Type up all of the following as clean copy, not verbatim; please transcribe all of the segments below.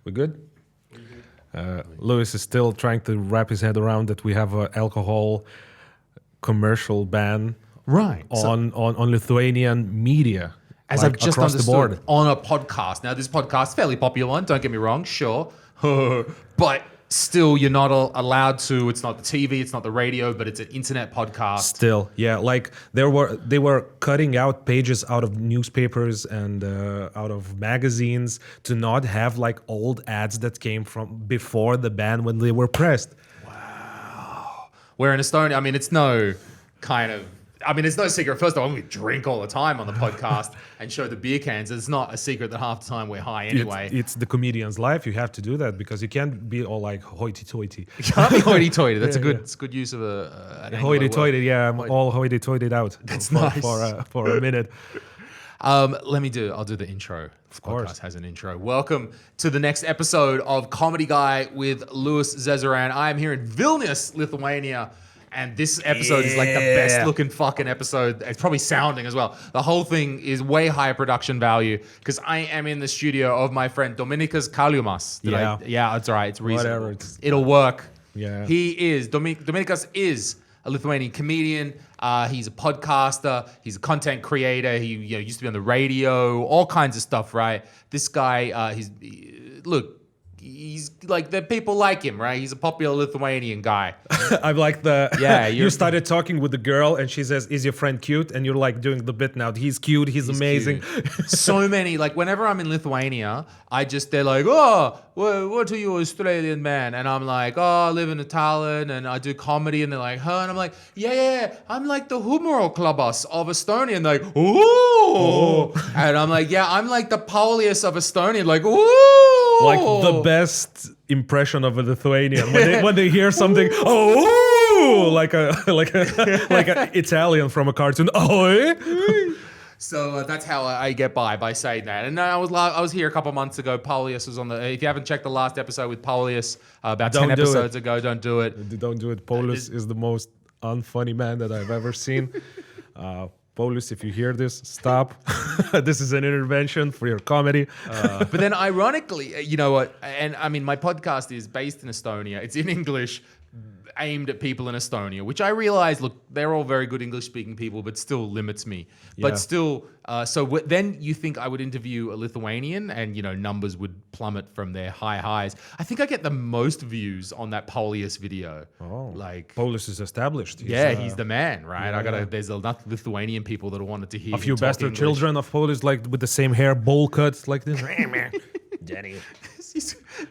We good? Lewis is still trying to wrap his head around that we have an alcohol commercial ban on Lithuanian media. As I've just across the board. understood, on a podcast. Now, this podcast, fairly popular one, don't get me wrong, sure. But still, you're not allowed to. It's not the TV, it's not the radio, but it's an internet podcast. Still, yeah, like they were cutting out pages out of newspapers and out of magazines to not have like old ads that came from before the ban when they were pressed. Wow. Where in Estonia, I mean, it's no secret. First of all, we drink all the time on the podcast and show the beer cans. It's not a secret that half the time we're high anyway. It's the comedian's life. You have to do that because you can't be all like hoity-toity. You can't be hoity-toity. That's it's a good use of an hoity-toity. Yeah, I'm all hoity-toited out. That's nice for a minute. I'll do the intro. This podcast has an intro. Welcome to the next episode of Comedy Guy with Louis Zezeran. I am here in Vilnius, Lithuania. And this episode is like the best looking fucking episode. It's probably sounding as well. The whole thing is way higher production value because I am in the studio of my friend Dominykas Klajumas. That's all right. It's reasonable. Whatever. It'll work. Yeah. Dominykas is a Lithuanian comedian. He's a podcaster. He's a content creator. He used to be on the radio, all kinds of stuff, right? This guy, he's like the people like him, right? He's a popular Lithuanian guy. I'm like you started talking with the girl and she says, "Is your friend cute?" And you're like doing the bit now. He's cute. He's amazing. Cute. So many, like whenever I'm in Lithuania, they're like, "Oh, what are you, Australian man?" And I'm like, "Oh, I live in Tallinn and I do comedy." And they're like, "Huh?" And I'm like, "Yeah, I'm like the Humoro Klubas of Estonia." And they're like, "Ooh." And I'm like, "Yeah, I'm like the Paulius of Estonia." Like, "Ooh." Like the best impression of a Lithuanian when they hear something, like a Italian from a cartoon. So that's how I get by saying that. And I was here a couple months ago. Paulius was on the. If you haven't checked the last episode with Paulius about 10 episodes ago, don't do it. Don't do it. Paulius is the most unfunny man that I've ever seen. Paulus, if you hear this, stop. This is an intervention for your comedy. But then ironically, you know what? And I mean, my podcast is based in Estonia. It's in English, aimed at people in Estonia, which I realize, look, they're all very good English-speaking people, but still limits me. But still, then you think I would interview a Lithuanian and, numbers would plummet from their high highs. I think I get the most views on that Paulius video. Oh, Paulus is established. He's the man, right? Yeah. There's enough Lithuanian people that wanted to hear a few bastard children of Paulus, like with the same hair, bowl cuts like this. Danny.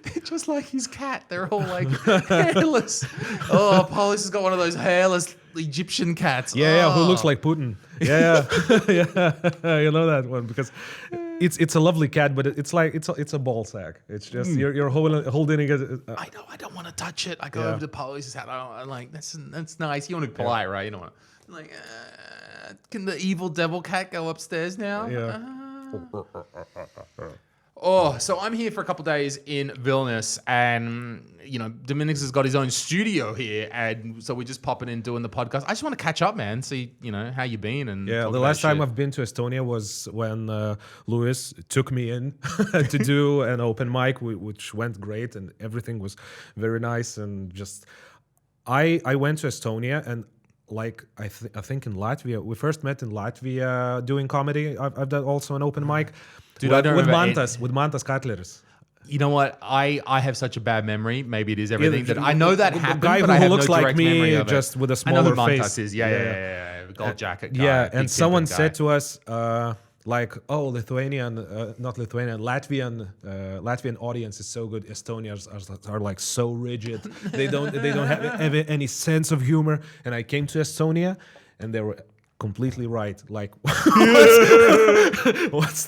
They're just like his cat. They're all like hairless. Oh, Paulus has got one of those hairless Egyptian cats. Yeah, who looks like Putin. Yeah. You know that one because it's a lovely cat, but it's a ball sack. It's just you're holding it. I know. I don't want to touch it. I go over to Paulus's hat. I'm like, that's nice. You want to be polite, right? You know what? I'm like, can the evil devil cat go upstairs now? Yeah. So I'm here for a couple days in Vilnius, and Dominykas has got his own studio here, and so we're just popping in doing the podcast. I just want to catch up, man. See, how you been, and the last time I've been to Estonia was when Louis took me in to do an open mic, which went great, and everything was very nice, and just I went to Estonia and. Like I think in Latvia, we first met in Latvia doing comedy. I've done also an open mic. Dude, I don't with Mantas Katleris. You know what? I have such a bad memory. Maybe it is everything that I know that happened. Guy but who I have looks no like me, just with a smaller face. I know who Mantas is. Yeah. Gold jacket guy. Yeah, and someone said to us. Latvian audience is so good. Estonians are like so rigid. They don't have any sense of humor. And I came to Estonia, and they were completely right. Like, what's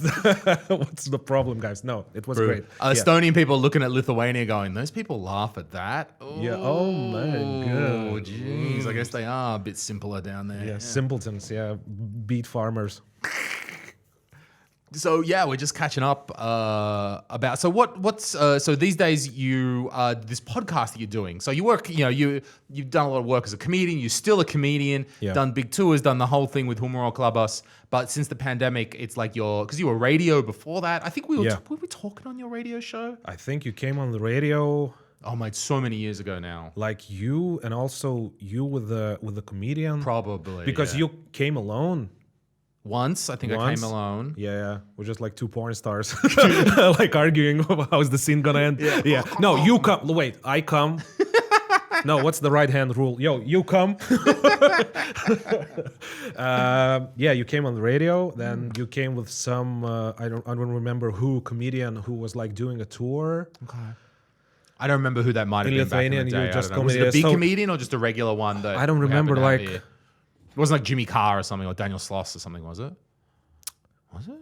the problem, guys? No, it was great. Estonian people looking at Lithuania, going, "Those people laugh at that." Ooh, yeah. Oh my god. Oh jeez. I guess they are a bit simpler down there. Yeah. Simpletons. Yeah. Beet farmers. So yeah, we're just catching up about. So what's so these days you this podcast that you're doing. So you work, you've done a lot of work as a comedian. You're still a comedian. Yeah. Done big tours. Done the whole thing with Humoro Klubas. But since the pandemic, it's like because you were radio before that. I think we were were we talking on your radio show? I think you came on the radio. Oh my, so many years ago now. Like you, and also you with the comedian. Probably because you came alone. Once, I think I came alone. Yeah, we're just like two porn stars, like arguing how's the scene gonna end. Yeah. No, you come. Wait, I come. No, what's the right hand rule? Yo, you come. Yeah, you came on the radio. Then you came with some. I don't remember who comedian who was like doing a tour. Okay. I don't remember who that might have been back in the Lithuanian, day. you just Was it a big comedian or just a regular one? That I don't we remember. happen to have Like here? It wasn't like Jimmy Carr or something or Daniel Sloss or something, was it? Was it?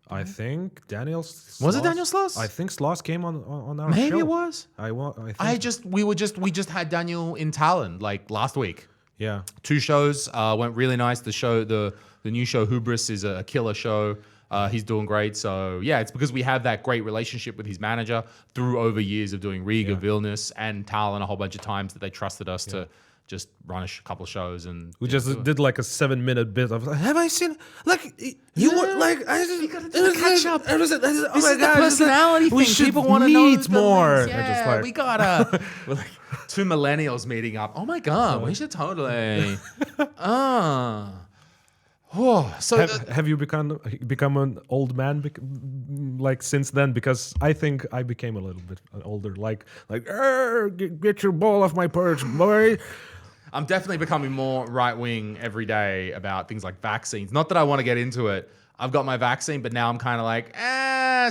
I think Daniel. Sloss, Was it Daniel Sloss? I think Sloss came on our Maybe show. it was. I think. We just had Daniel in Tallinn like last week. Yeah. 2 shows went really nice. The new show Hubris is a killer show. He's doing great. So yeah, it's because we have that great relationship with his manager through over years of doing Riga, Vilnius, and Tallinn a whole bunch of times that they trusted us to just run a couple shows, and We just did like a 7-minute bit of. Have I seen like you were like? I just, You gotta do the catch up. Oh This my is god! the personality we thing. should People want to know meet the more. things. I just Yeah, like- we gotta. We're like 2 millennials meeting up. Oh my god, we should totally. Oh, so have you become an old man like since then? Because I think I became a little bit older. Like get your ball off my perch, boy. I'm definitely becoming more right wing every day about things like vaccines. Not that I want to get into it. I've got my vaccine, but now I'm kind of like,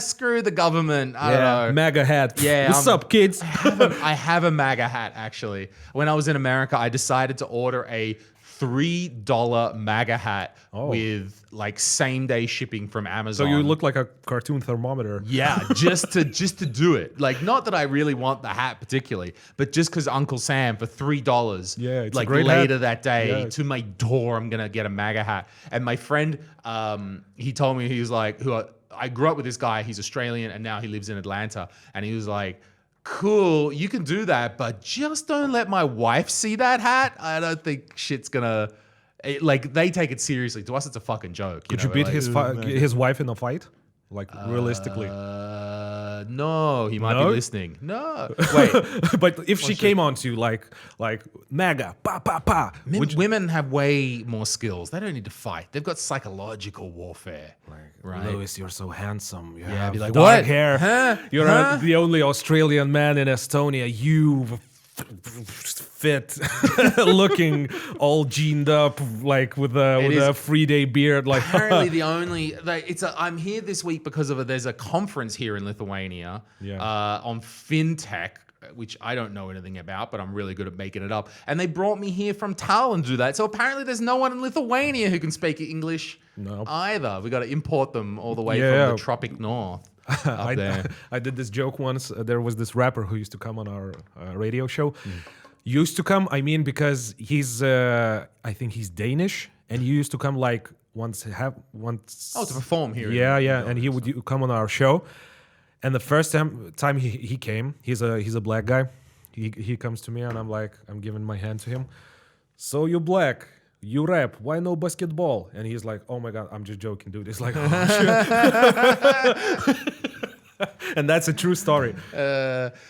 screw the government. I don't know. MAGA hat. Yeah, What's up, kids? I have a MAGA hat, actually. When I was in America, I decided to order a $3 MAGA hat with like same day shipping from So Amazon. you look like a cartoon thermometer. Yeah, just to do it. Like, not that I really want the hat particularly, but just because Uncle Sam for $3, Yeah, it's a like great later hat. that day Yeah. to my door, I'm gonna get a MAGA hat. And my friend, he told me, he was like, I grew up with this guy. He's Australian and now he lives in Atlanta. And he was like, cool, you can do that, but just don't let my wife see that hat. I don't think shit's gonna. Like, they take it seriously. To us, it's a fucking joke. Could you beat his wife in a fight? Like realistically. No, he might be No? listening. No, wait. But if she came on to like MAGA, pa pa pa, Women have way more skills. They don't need to fight. They've got psychological warfare. Right. Lewis, you're so handsome. You Yeah, have be like, dark what? hair. Huh? You're Huh? the only Australian man in Estonia. You fit, looking all jeaned up, like with a 3-day beard. Like Apparently, the only I'm here this week because of there's a conference here in Lithuania on fintech, which I don't know anything about, but I'm really good at making it up. And they brought me here from Tallinn to do that. So apparently, there's no one in Lithuania who can speak English either. We got to import them all the way from the tropic north. I did this joke once. There was this rapper who used to come on our radio show. Used to come, I mean, because he's, I think he's Danish, and he used to come like once. Oh, to perform here. Yeah, and he would come on our show. And the first time he came, he's a black guy. He comes to me and I'm giving my hand to him. So you black. You rap, why no basketball? And he's like, oh my God, I'm just joking, dude. It's like, oh shit. And that's a true story.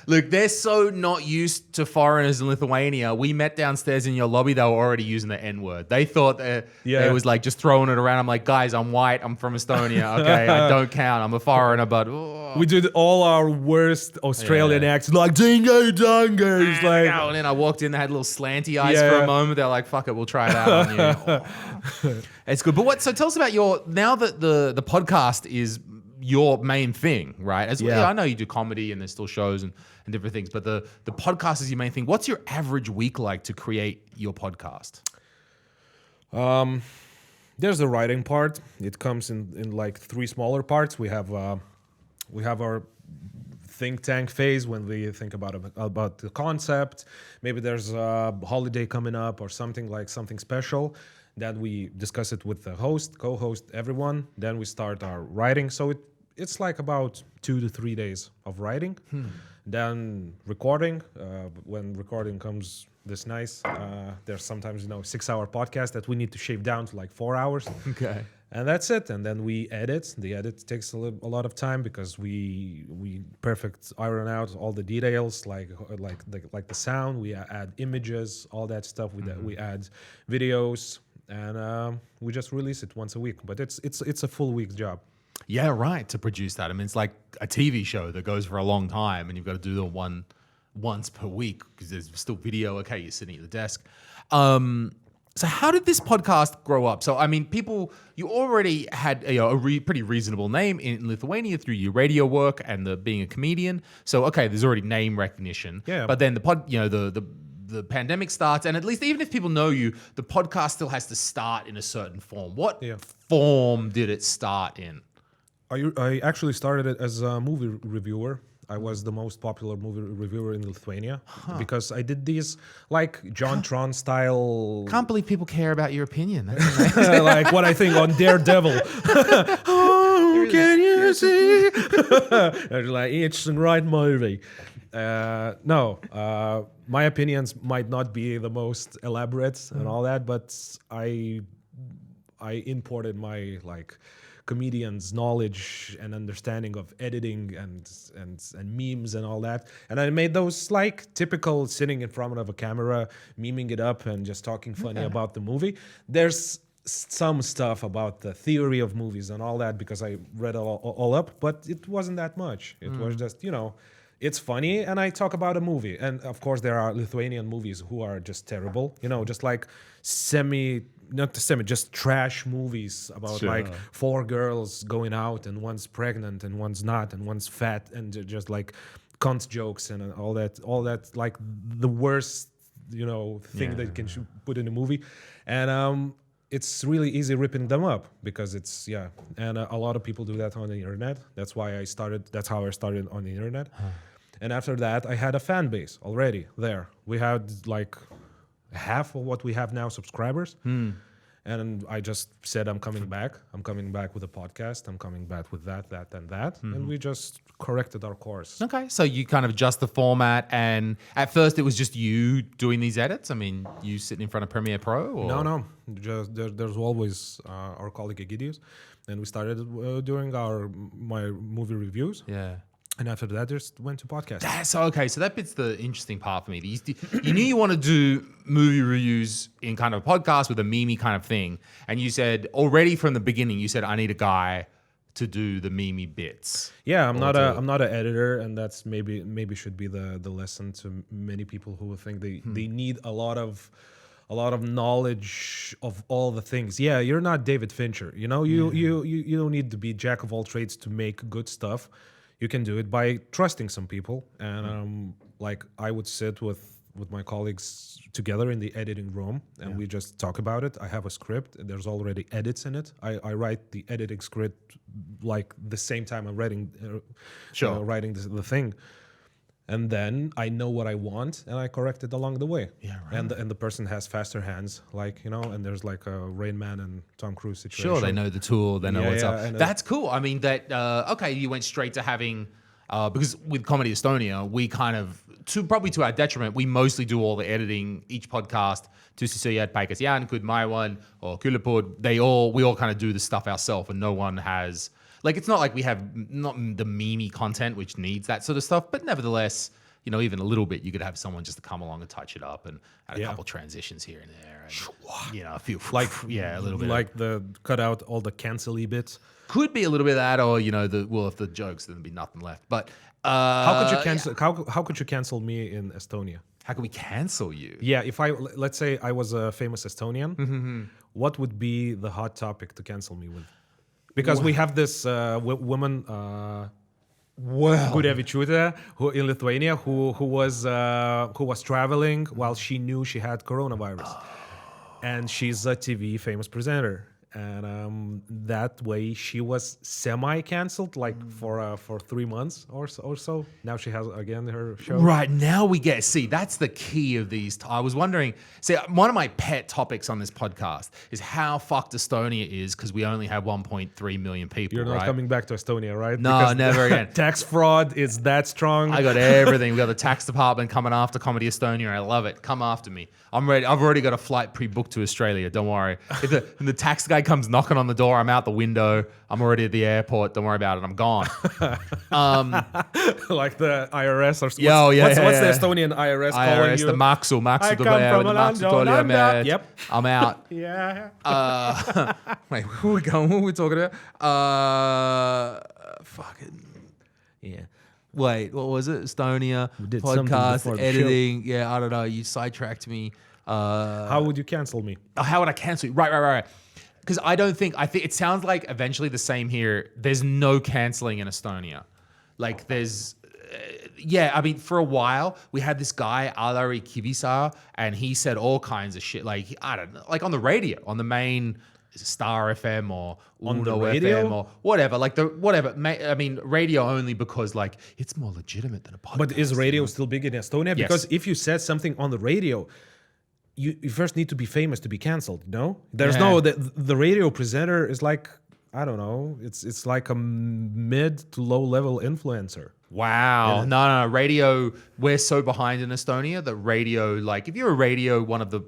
Look, they're so not used to foreigners in Lithuania. We met downstairs in your lobby. They were already using the N-word. They thought it was like just throwing it around. I'm like, guys, I'm white. I'm from Estonia. Okay, I don't count. I'm a foreigner, but... We did all our worst Australian accents, like dingo dongos. Like, and then I walked in, they had little slanty eyes for a moment. They're like, fuck it, we'll try it out on you. It's good. But so tell us about now that the podcast is your main thing, right? I know you do comedy and there's still shows and different things, but the podcast is your main thing. What's your average week like to create your podcast? There's the writing part. It comes in like 3 smaller parts. We have our think tank phase when we think about the concept. Maybe there's a holiday coming up or something special. Then we discuss it with the host, co-host, everyone. Then we start our writing. So it's like about 2 to 3 days of writing. Then recording. When recording comes this nice, there's sometimes 6-hour podcast that we need to shave down to like 4 hours. Okay. And that's it. And then we edit. The edit takes a lot of time because we perfect iron out all the details, like the sound. We add images, all that stuff. We add videos, and we just release it once a week. But it's a full week's job. Yeah, right. To produce that, I mean, it's like a TV show that goes for a long time, and you've got to do the one once per week because there's still video. Okay, you're sitting at the desk. So how did this podcast grow up? So, I mean, you already had pretty reasonable name in Lithuania through your radio work and being a comedian. So, okay, there's already name recognition. Yeah. But then the pandemic starts, and at least even if people know you, the podcast still has to start in a certain form. What form did it start in? I actually started it as a movie reviewer. I was the most popular movie reviewer in Lithuania because I did these like John Tron style. Can't believe people care about your opinion. That's amazing. Like what I think on Daredevil. Oh, can you see? It's like it's the right movie. My opinions might not be the most elaborate and all that, but I imported my comedian's knowledge and understanding of editing and memes and all that, and I made those like typical sitting in front of a camera, memeing it up and just talking funny about the movie. There's some stuff about the theory of movies and all that because I read all up, but it wasn't that much. It was just it's funny and I talk about a movie, and of course there are Lithuanian movies who are just terrible, just like just trash movies about like 4 girls going out and one's pregnant and one's not and one's fat and just like cunt jokes and all that like the worst thing that you can put in a movie, and it's really easy ripping them up because and a lot of people do that on the internet. That's how I started on the internet. And after that I had a fan base already there. We had like half of what we have now subscribers. And I just said, I'm coming back with a podcast. I'm coming back with that, and that. And we just corrected our course. Okay, so you kind of adjust the format, and at first it was just you doing these edits? I mean, you sitting in front of Premiere Pro? Or? No. Just there's always our colleague Egidius. And we started doing my movie reviews. Yeah. And after that, just went to podcast. So that bit's the interesting part for me. You knew you want to do movie reviews in kind of a podcast with a meme kind of thing. And you said already from the beginning, I need a guy to do the meme bits. Yeah, I'm not an editor, and that's maybe should be the lesson to many people who think they need a lot of knowledge of all the things. Yeah, you're not David Fincher. You don't need to be jack of all trades to make good stuff. You can do it by trusting some people, and I would sit with my colleagues together in the editing room, and we just talk about it. I have a script. There's already edits in it. I write the editing script like the same time I'm writing the thing. And then I know what I want, and I correct it along the way. Yeah, right. And the person has faster hands, and there's like a Rain Man and Tom Cruise situation. Sure, they know the tool, they know what's up. That's cool. I mean, you went straight to having, because with Comedy Estonia, we kind of, probably to our detriment, we mostly do all the editing. Each podcast, Tusisojat, Paikas Jan, Kud Maiwan, or Kulapod, we all kind of do the stuff ourselves, and no one has... it's not like we have not the meme content, which needs that sort of stuff, but nevertheless, even a little bit, you could have someone just to come along and touch it up and add a couple transitions here and there. And, a few, a little bit. Like cut out all the cancel-y bits. Could be a little bit of that, or, if the jokes, then there'd be nothing left. But how could you cancel? How could you cancel me in Estonia? How can we cancel you? Yeah, if let's say I was a famous Estonian, what would be the hot topic to cancel me with? Because we have this woman, Gurevičiūtė, who in Lithuania, who was traveling while she knew she had coronavirus, and she's a TV famous presenter. and that way she was semi-canceled, like for 3 months or so. Now she has again her show. Right, now we get, see, that's the key of these. I was wondering, see, one of my pet topics on this podcast is how fucked Estonia is because we only have 1.3 million people, You're not right? coming back to Estonia, right? No, Because never again. tax fraud is that strong. I got everything. We got the tax department coming after Comedy Estonia. I love it. Come after me. I'm ready. I've already got a flight pre-booked to Australia. Don't worry. If the tax guy comes knocking on the door, I'm out the window. I'm already at the airport. Don't worry about it. I'm gone. Like the IRS or what's the Estonian IRS calling IRS, you? the Maksu I come from London. Yep. I'm out. Yeah. Wait, who are we going? What are we talking about? Fucking yeah. Wait, what was it? Estonia did something before podcast the editing. Yeah, I don't know. You sidetracked me. How would you cancel me? How would I cancel you? Right. Because I think it sounds like eventually the same here. There's no canceling in Estonia. Like there's, I mean, for a while we had this guy Alari Kivisaar, and he said all kinds of shit. Like I don't know, like on the radio, on the main Star FM or Uno FM or whatever. Like I mean, radio only because like it's more legitimate than a podcast. But is radio still big in Estonia? Yes. Because if you said something on the radio, you first need to be famous to be canceled. No, there's no the radio presenter is like, I don't know. It's like a mid to low level influencer. Wow. Yeah. No. Radio, we're so behind in Estonia that radio, like if you're a radio,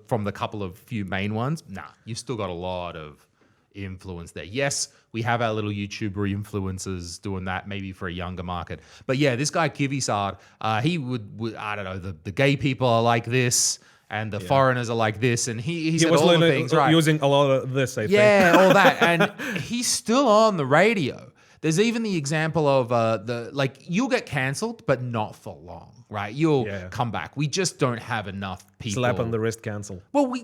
from the couple of few main ones, you've still got a lot of influence there. Yes, we have our little YouTuber influencers doing that maybe for a younger market. But yeah, this guy Kivisaar, he would I don't know, the gay people are like this and the foreigners are like this. And he said was all the things, right? Using a lot of this, I think. Yeah, all that. And he's still on the radio. There's even the example of you'll get cancelled, but not for long, right? You'll come back. We just don't have enough people. Slap on the wrist cancel. Well, we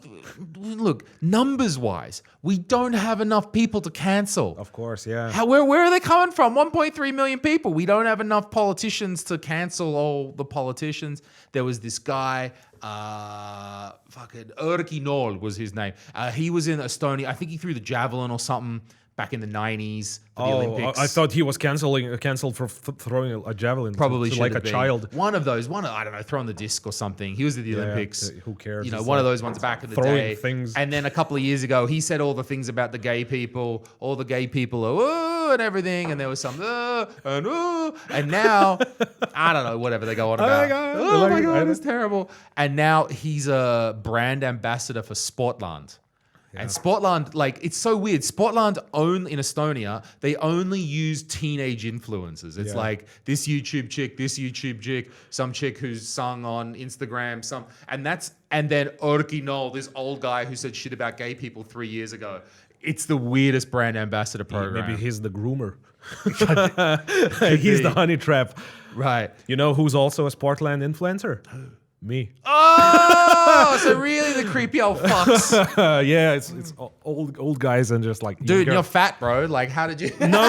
look, numbers-wise, we don't have enough people to cancel. Of course, yeah. Where are they coming from? 1.3 million people. We don't have enough politicians to cancel all the politicians. There was this guy, fucking Erki Nool was his name. He was in Estonia. I think he threw the javelin or something back in the 90s for the Olympics. I thought he was canceled for throwing a javelin. Probably to like a been. child. One of those, I don't know, throwing the disc or something. He was at the Olympics. Who cares? You know, It's one like of those ones back in the throwing day. things. And then a couple of years ago, he said all the things about the gay people. All the gay people are, oh, and everything. And there was some, and now, I don't know, whatever they go on about. Oh my God, it's terrible. And now he's a brand ambassador for Sportland. Yeah. And Sportland, like, it's so weird. Sportland in Estonia, they only use teenage influencers. It's like this YouTube chick, some chick who's sung on Instagram, and then Erki Nool, this old guy who said shit about gay people 3 years ago. It's the weirdest brand ambassador program. Maybe he's the groomer. He's the honey trap. Right. You know who's also a Sportland influencer? Me. Oh, so really the creepy old fucks. Yeah, it's old guys and just like, dude, you're fat, bro. Like, how did you? No.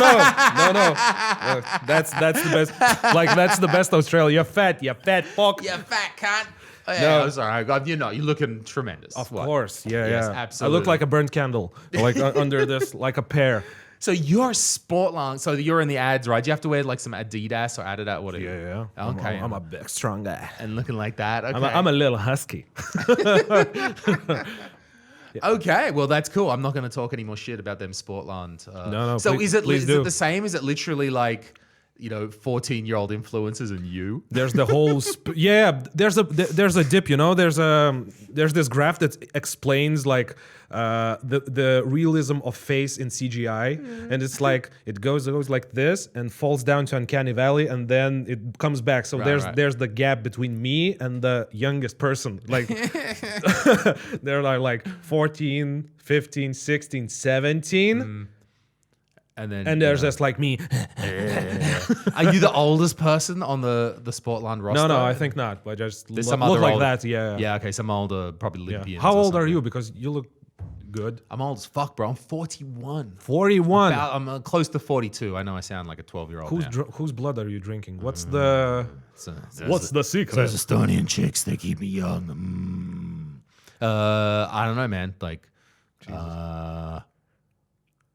That's the best. Like, that's the best Australia. You're fat fuck. You're fat cunt. Oh, yeah, No. I'm sorry. You're looking tremendous. Of course, yeah. Absolutely. I look like a burnt candle, like under this, like a pear. So you're Sportland. So you're in the ads, right? Do you have to wear like some Adidas or Adidas? What are you? Yeah. Okay. I'm a big, strong guy. And looking like that. Okay. I'm a little husky. Okay, well that's cool. I'm not going to talk any more shit about them Sportland. No. So please, is it the same? Is it literally like, 14-year-old influencers and you? There's the whole there's a dip, there's this graph that explains like the realism of face in CGI, and it's like it goes like this and falls down to uncanny valley, and then it comes back. So there's the gap between me and the youngest person, like they're like 14, 15, 16, 17. And there's just like me. Are you the oldest person on the Sportland roster? No, I think not. But just some look other like older, that. Yeah. Yeah. Okay. Some older, probably Olympians. How old are you? Because you look good. I'm old as fuck, bro. I'm 41. 41. I'm close to 42. I know I sound like a 12-year-old. Whose blood are you drinking? What's the secret? Those Estonian chicks, they keep me young. I don't know, man. Like,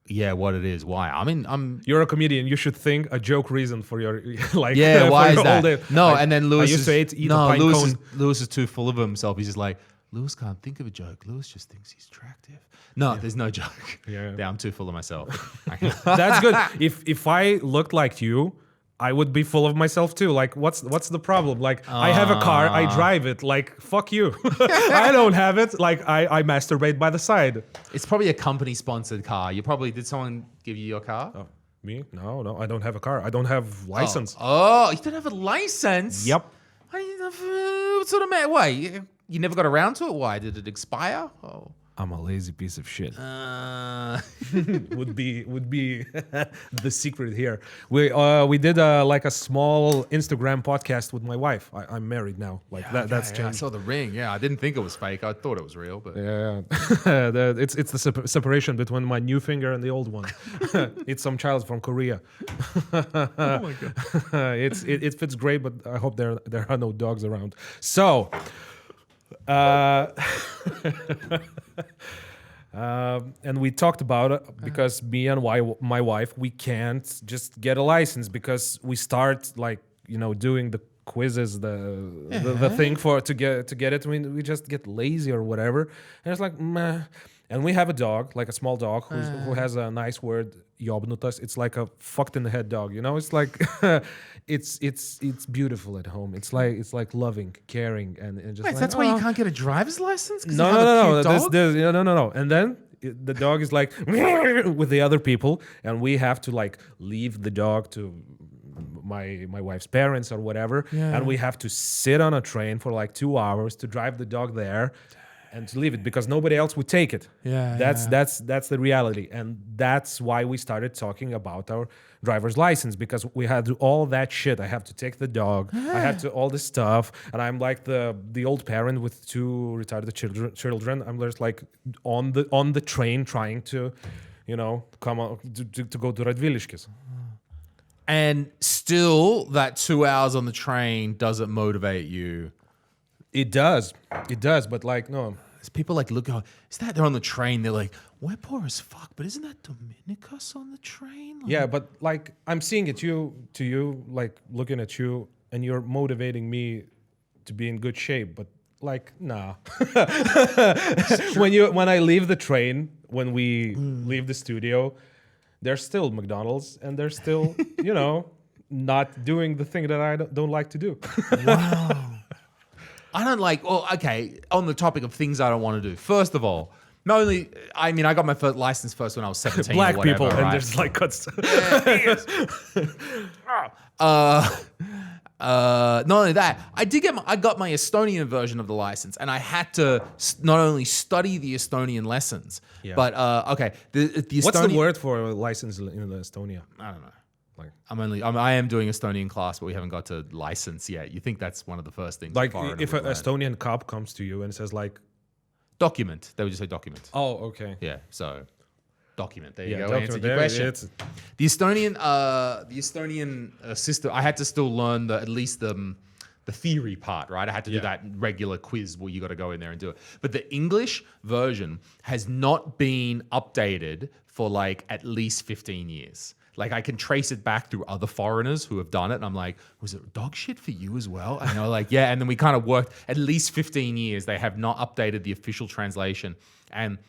Yeah, what it is. Why? I mean, You're a comedian. You should think a joke reason for your like. Yeah, why is for your that? No, and then Lewis I used to eat a pine cone. Lewis is too full of himself. He's just like, Lewis can't think of a joke. Lewis just thinks he's attractive. No, there's no joke. Yeah. I'm too full of myself. That's good. If I looked like you, I would be full of myself too. Like, what's the problem? Like, I have a car, I drive it. Like, fuck you. I don't have it. Like, I masturbate by the side. It's probably a company-sponsored car. Did someone give you your car? Oh, me? No, I don't have a car. I don't have license. Oh, you don't have a license? Yep. What sort of man? Why? You never got around to it? Why? Did it expire? Oh. I'm a lazy piece of shit. would be the secret here. We did like a small Instagram podcast with my wife. I'm married now. Like that's changed. I saw the ring. Yeah, I didn't think it was fake. I thought it was real, but yeah. It's the separation between my new finger and the old one. It's some child from Korea. Oh my god. It fits great, but I hope there are no dogs around. So. And we talked about it because me and my wife, we can't just get a license because we start like, doing the quizzes, the thing to get it. I mean, we just get lazy or whatever. And it's like, meh. And we have a dog, like a small dog who has a nice word, jobnutas. It's like a fucked in the head dog, It's like it's beautiful at home. It's like loving, caring, and just. Wait, like, that's why you can't get a driver's license? No. And then the dog is like with the other people, and we have to like leave the dog to my wife's parents or whatever, and we have to sit on a train for like 2 hours to drive the dog there. And to leave it because nobody else would take it. That's the reality, and that's why we started talking about our driver's license because we had to do all that shit. I have to take the dog. I have to all this stuff, and I'm like the old parent with 2 retarded children. I'm just like on the train trying to, come on to go to Radviliškis. And still, that 2 hours on the train doesn't motivate you. It does, but like no. There's people like look. Is that they're on the train? They're like, we're poor as fuck, but isn't that Dominykas on the train? Like, yeah, but like I'm seeing it to you, like looking at you, and you're motivating me to be in good shape. But like, nah. when I leave the train, when we leave the studio, there's still McDonald's, and they're still, not doing the thing that I don't like to do. Wow. I don't like, okay, on the topic of things I don't want to do. First of all, I got my first license first when I was 17 Black or whatever, people, right? and there's like cuts. Not only that, I got my Estonian version of the license, and I had to not only study the Estonian lessons, but, okay. The Estonian, what's the word for a license in Estonia? I don't know. I am doing Estonian class, but we haven't got to license yet. You think that's one of the first things? Like if an Estonian cop comes to you and says like, document, they would just say document. Oh, okay. Yeah, so document. There you go. Document. Answered your question. The Estonian system. I had to still learn at least the theory part, right? I had to do that regular quiz where you got to go in there and do it. But the English version has not been updated for like at least 15 years. Like I can trace it back through other foreigners who have done it. And I'm like, was it dog shit for you as well? And they're like, yeah. And then we kind of worked at least 15 years. They have not updated the official translation. And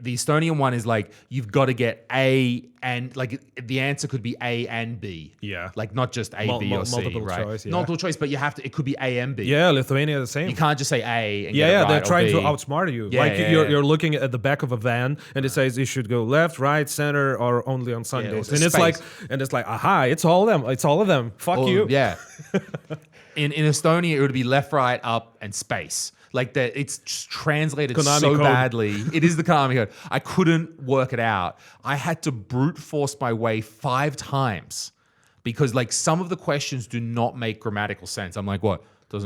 the Estonian one is like, you've got to get A and like the answer could be A and B. Yeah. Like not just A, B or C, multiple right? choice, yeah. Multiple choice, but it could be A and B. Yeah, Lithuania the same. You can't just say A and get it right, they're trying or to B. outsmart you. Yeah, like yeah, you're looking at the back of a van and it says you should go left, right, center, or only on Sundays. Yeah, it's like, aha, it's all of them. It's all of them. Fuck you. Yeah. In Estonia, it would be left, right, up, and space. Like that, it's just translated Konami so code. badly. It is the Konami code. I couldn't work it out. I had to brute force my way 5 times because like some of the questions do not make grammatical sense. I'm like, what? I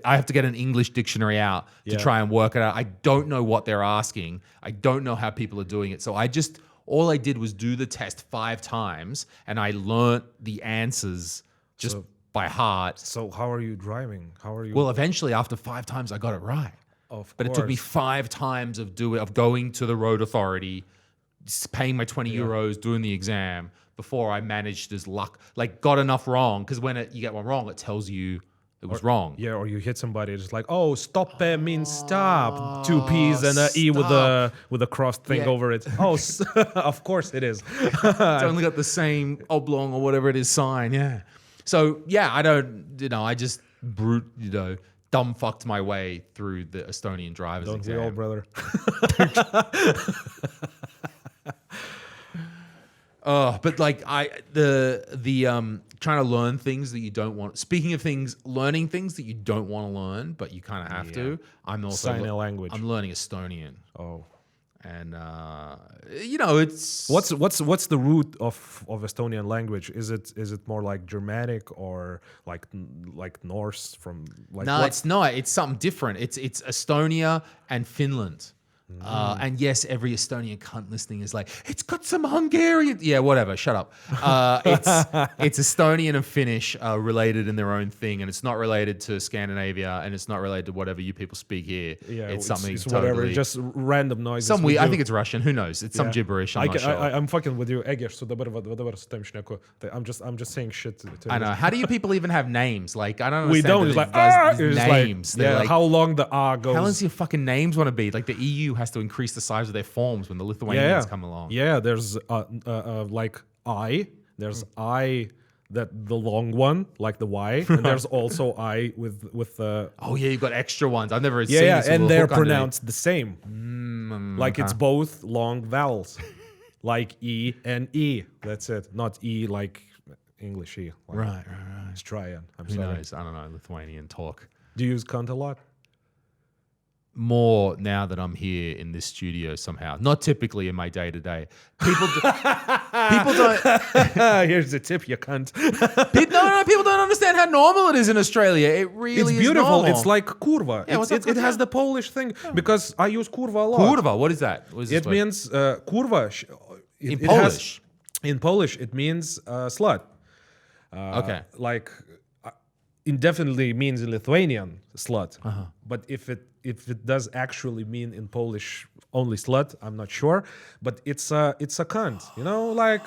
have to get an English dictionary out to try and work it out. I don't know what they're asking. I don't know how people are doing it. So all I did was do the test 5 times and I learnt the answers just by heart. So how are you driving? Well, eventually after 5 times I got it right. Of but course. it took me 5 times of going to the road authority, paying my 20 euros, doing the exam before I managed as luck, like got enough wrong. Because when you get one wrong, it tells you it was wrong. Yeah, or you hit somebody, it's like, oh, stop means stop. 2 P's and an E with a crossed thing over it. Oh, of course it is. It's only got the same oblong or whatever it is sign. Yeah. So yeah, I just dumb fucked my way through the Estonian driver's exam. Don't we all, brother? But like trying to learn things that you don't want. Speaking of things, learning things that you don't want to learn, but you kind of have to. I'm also Sign language. I'm learning Estonian. Oh, and it's what's the root of Estonian language? Is it more like Germanic or like Norse from? Like, no, it's not. It's something different. It's Estonia and Finland. And yes, every Estonian cunt listening is like, it's got some Hungarian. Yeah, whatever. Shut up. It's Estonian and Finnish related in their own thing, and it's not related to Scandinavia, and it's not related to whatever you people speak here. Yeah, it's something it's totally whatever. Just random noises. I think it's Russian. Who knows? It's some gibberish. I'm not sure. I'm fucking with you. I'm just saying shit. I know. How do you people even have names? Like I don't understand. We don't. It's like names. Like, like, how long the R goes. How long does your fucking names want to be? Like the EU has to increase the size of their forms when the Lithuanians come along. Yeah, there's like I. There's I, that the long one, like the Y, and there's also I with oh yeah, you've got extra ones. I've never seen this. Yeah, and they're pronounced the same. Like it's both long vowels, like E and E. That's it. Not E like English E. Like, right. Let's try it. Who knows? I don't know Lithuanian talk. Do you use cunt a lot? More now that I'm here in this studio somehow. Not typically in my day-to-day. People don't... Here's the tip, you cunt. No, people don't understand how normal it is in Australia. It really is beautiful. Normal. It's like kurva. Yeah, it has the Polish thing because I use kurva a lot. Kurva, what is that? It means kurva. In Polish? In Polish, it means slut. Okay. Like indefinitely means in Lithuanian slut. But if it does actually mean in Polish only slut, I'm not sure. But it's a cunt, like.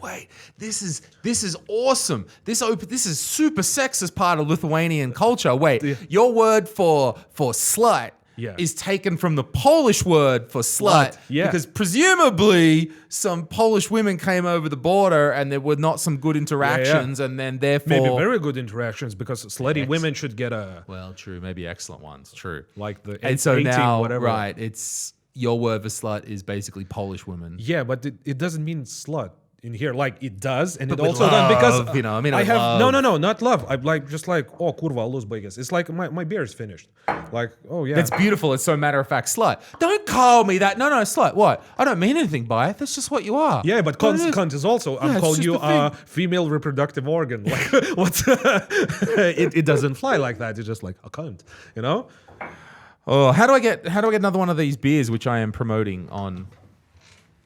Wait, this is awesome. This is super sexist part of Lithuanian culture. Wait, your word for slut is taken from the Polish word for slut. Yeah. Because presumably some Polish women came over the border and there were not some good interactions and then therefore... Maybe very good interactions because slutty women should get a... Well, true. Maybe excellent ones. True. Like the 18, now, whatever. Right, it's... Your word for slut is basically Polish women. Yeah, but it doesn't mean slut in here. Like it does, and but it also love, does because I have love. No, not love. I'm like just like kurva luz baigas. It's like my beer is finished. Like that's beautiful. It's so matter of fact. Slut. Don't call me that. No, slut. What? I don't mean anything by it. That's just what you are. Yeah, but cunt is also. I'm calling you a female reproductive organ. Like what's? It doesn't fly like that. It's just like a cunt. Oh, how do I get another one of these beers, which I am promoting on?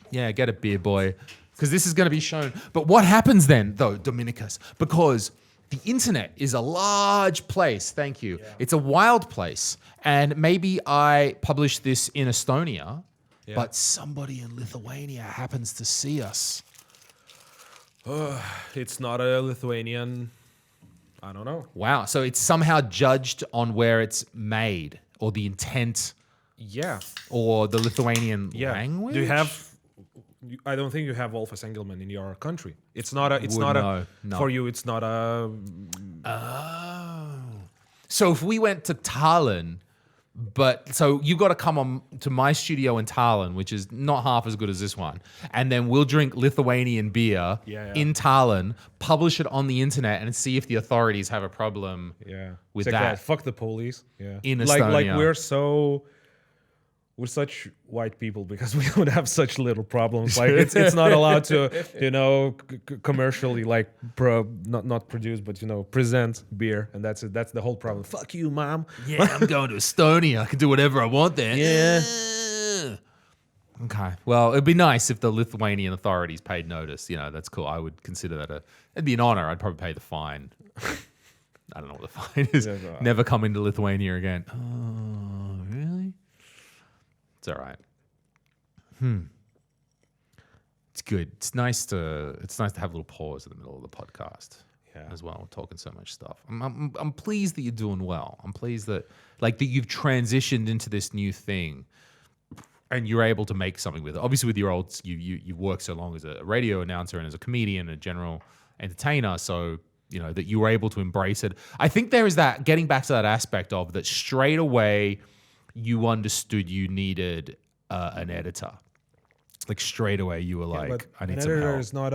Yeah, get a beer, boy, because this is going to be shown. But what happens then, though, Dominykas? Because the internet is a large place. Thank you. Yeah. It's a wild place, and maybe I publish this in Estonia, but somebody in Lithuania happens to see us. It's not a Lithuanian. I don't know. Wow. So it's somehow judged on where it's made. Or the intent, or the Lithuanian language. Do you have? I don't think you have Wolfas Engelman in your country. It's not a. No. For you. It's not a. Oh. So if we went to Tallinn, so you got to come on to my studio in Tallinn, which is not half as good as this one, and then we'll drink Lithuanian beer in Tallinn, publish it on the internet, and see if the authorities have a problem. With that. Fuck the police. Yeah. In Estonia. Like we're such white people because we don't have such little problems. Like it's not allowed to, commercially not produce, but present beer, and that's it. That's the whole problem. Fuck you, mom. Yeah, I'm going to Estonia. I can do whatever I want there. Yeah. Okay. Well, it'd be nice if the Lithuanian authorities paid notice. That's cool. I would consider that it'd be an honor. I'd probably pay the fine. I don't know what the fine is. Never come into Lithuania again. Oh, really? It's all right. It's good. It's nice to have a little pause in the middle of the podcast. Yeah. As well. We're talking so much stuff. I'm pleased that you're doing well. I'm pleased that that you've transitioned into this new thing, and you're able to make something with it. Obviously, with your old, you've worked so long as a radio announcer and as a comedian, a general entertainer. So that you were able to embrace it. I think there is that getting back to that aspect of that straight away. You understood you needed an editor. Like straight away, you were like, "I need some help." An editor is not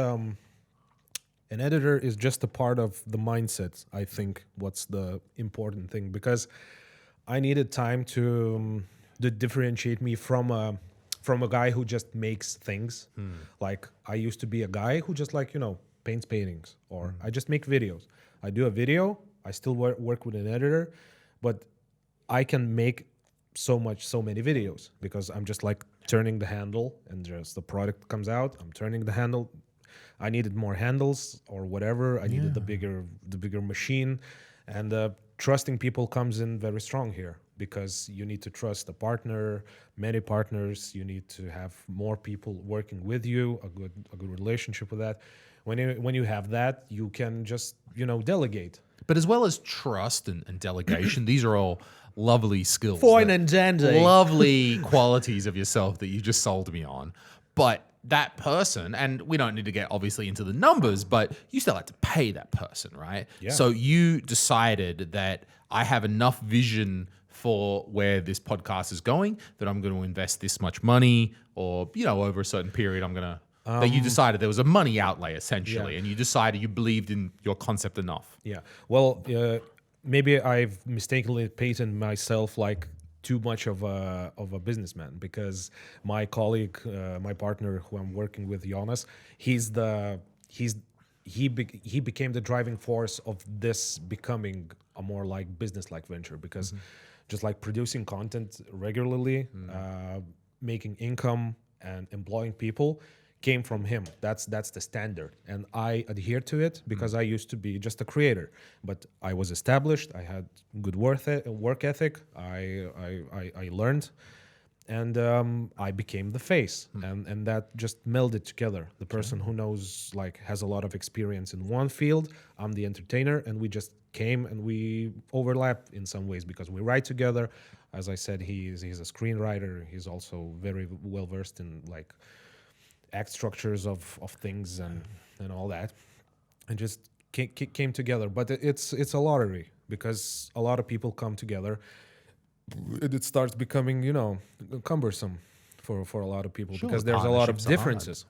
An editor is just a part of the mindset, I think, what's the important thing, because I needed time to differentiate me from a guy who just makes things. Like I used to be a guy who just paints paintings, or I just make videos. I do a video, I still work with an editor, but I can make so many videos because I'm just like turning the handle and just the product comes out. I'm turning the handle. I needed more handles or whatever. I needed the bigger machine, and trusting people comes in very strong here because you need to trust a partner, many partners. You need to have more people working with you, a good relationship with that. When you have that, you can just delegate. But as well as trust and delegation, these are all lovely skills. Fine and dandy. Lovely qualities of yourself that you just sold me on. But that person, and we don't need to get obviously into the numbers, but you still have to pay that person, right? Yeah. So you decided that I have enough vision for where this podcast is going that I'm going to invest this much money, or over a certain period I'm going to. That you decided there was a money outlay essentially, and you decided you believed in your concept enough. Yeah. Well, maybe I've mistakenly painted myself like too much of a businessman, because my colleague, my partner who I'm working with, Jonas, he became the driving force of this becoming a more like business-like venture, because just like producing content regularly, making income and employing people came from him. That's the standard, and I adhere to it because I used to be just a creator, but I was established. I had good work ethic. I learned, and I became the face, and that just melded together. The person who knows, like, has a lot of experience in one field. I'm the entertainer, and we just came and we overlap in some ways because we write together. As I said, he's a screenwriter. He's also very well versed in like act structures of things and all that, and just came together. But it's a lottery because a lot of people come together. It starts becoming cumbersome for a lot of people, because there's a lot of differences,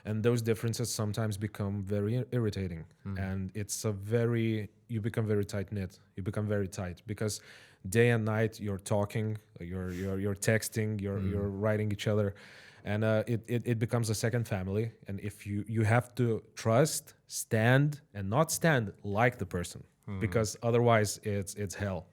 and those differences sometimes become very irritating, and you become very tight knit. You become very tight because day and night you're talking, you're texting, you're writing each other. And it becomes a second family. And if you have to trust, stand, and not stand like the person, because otherwise it's hell.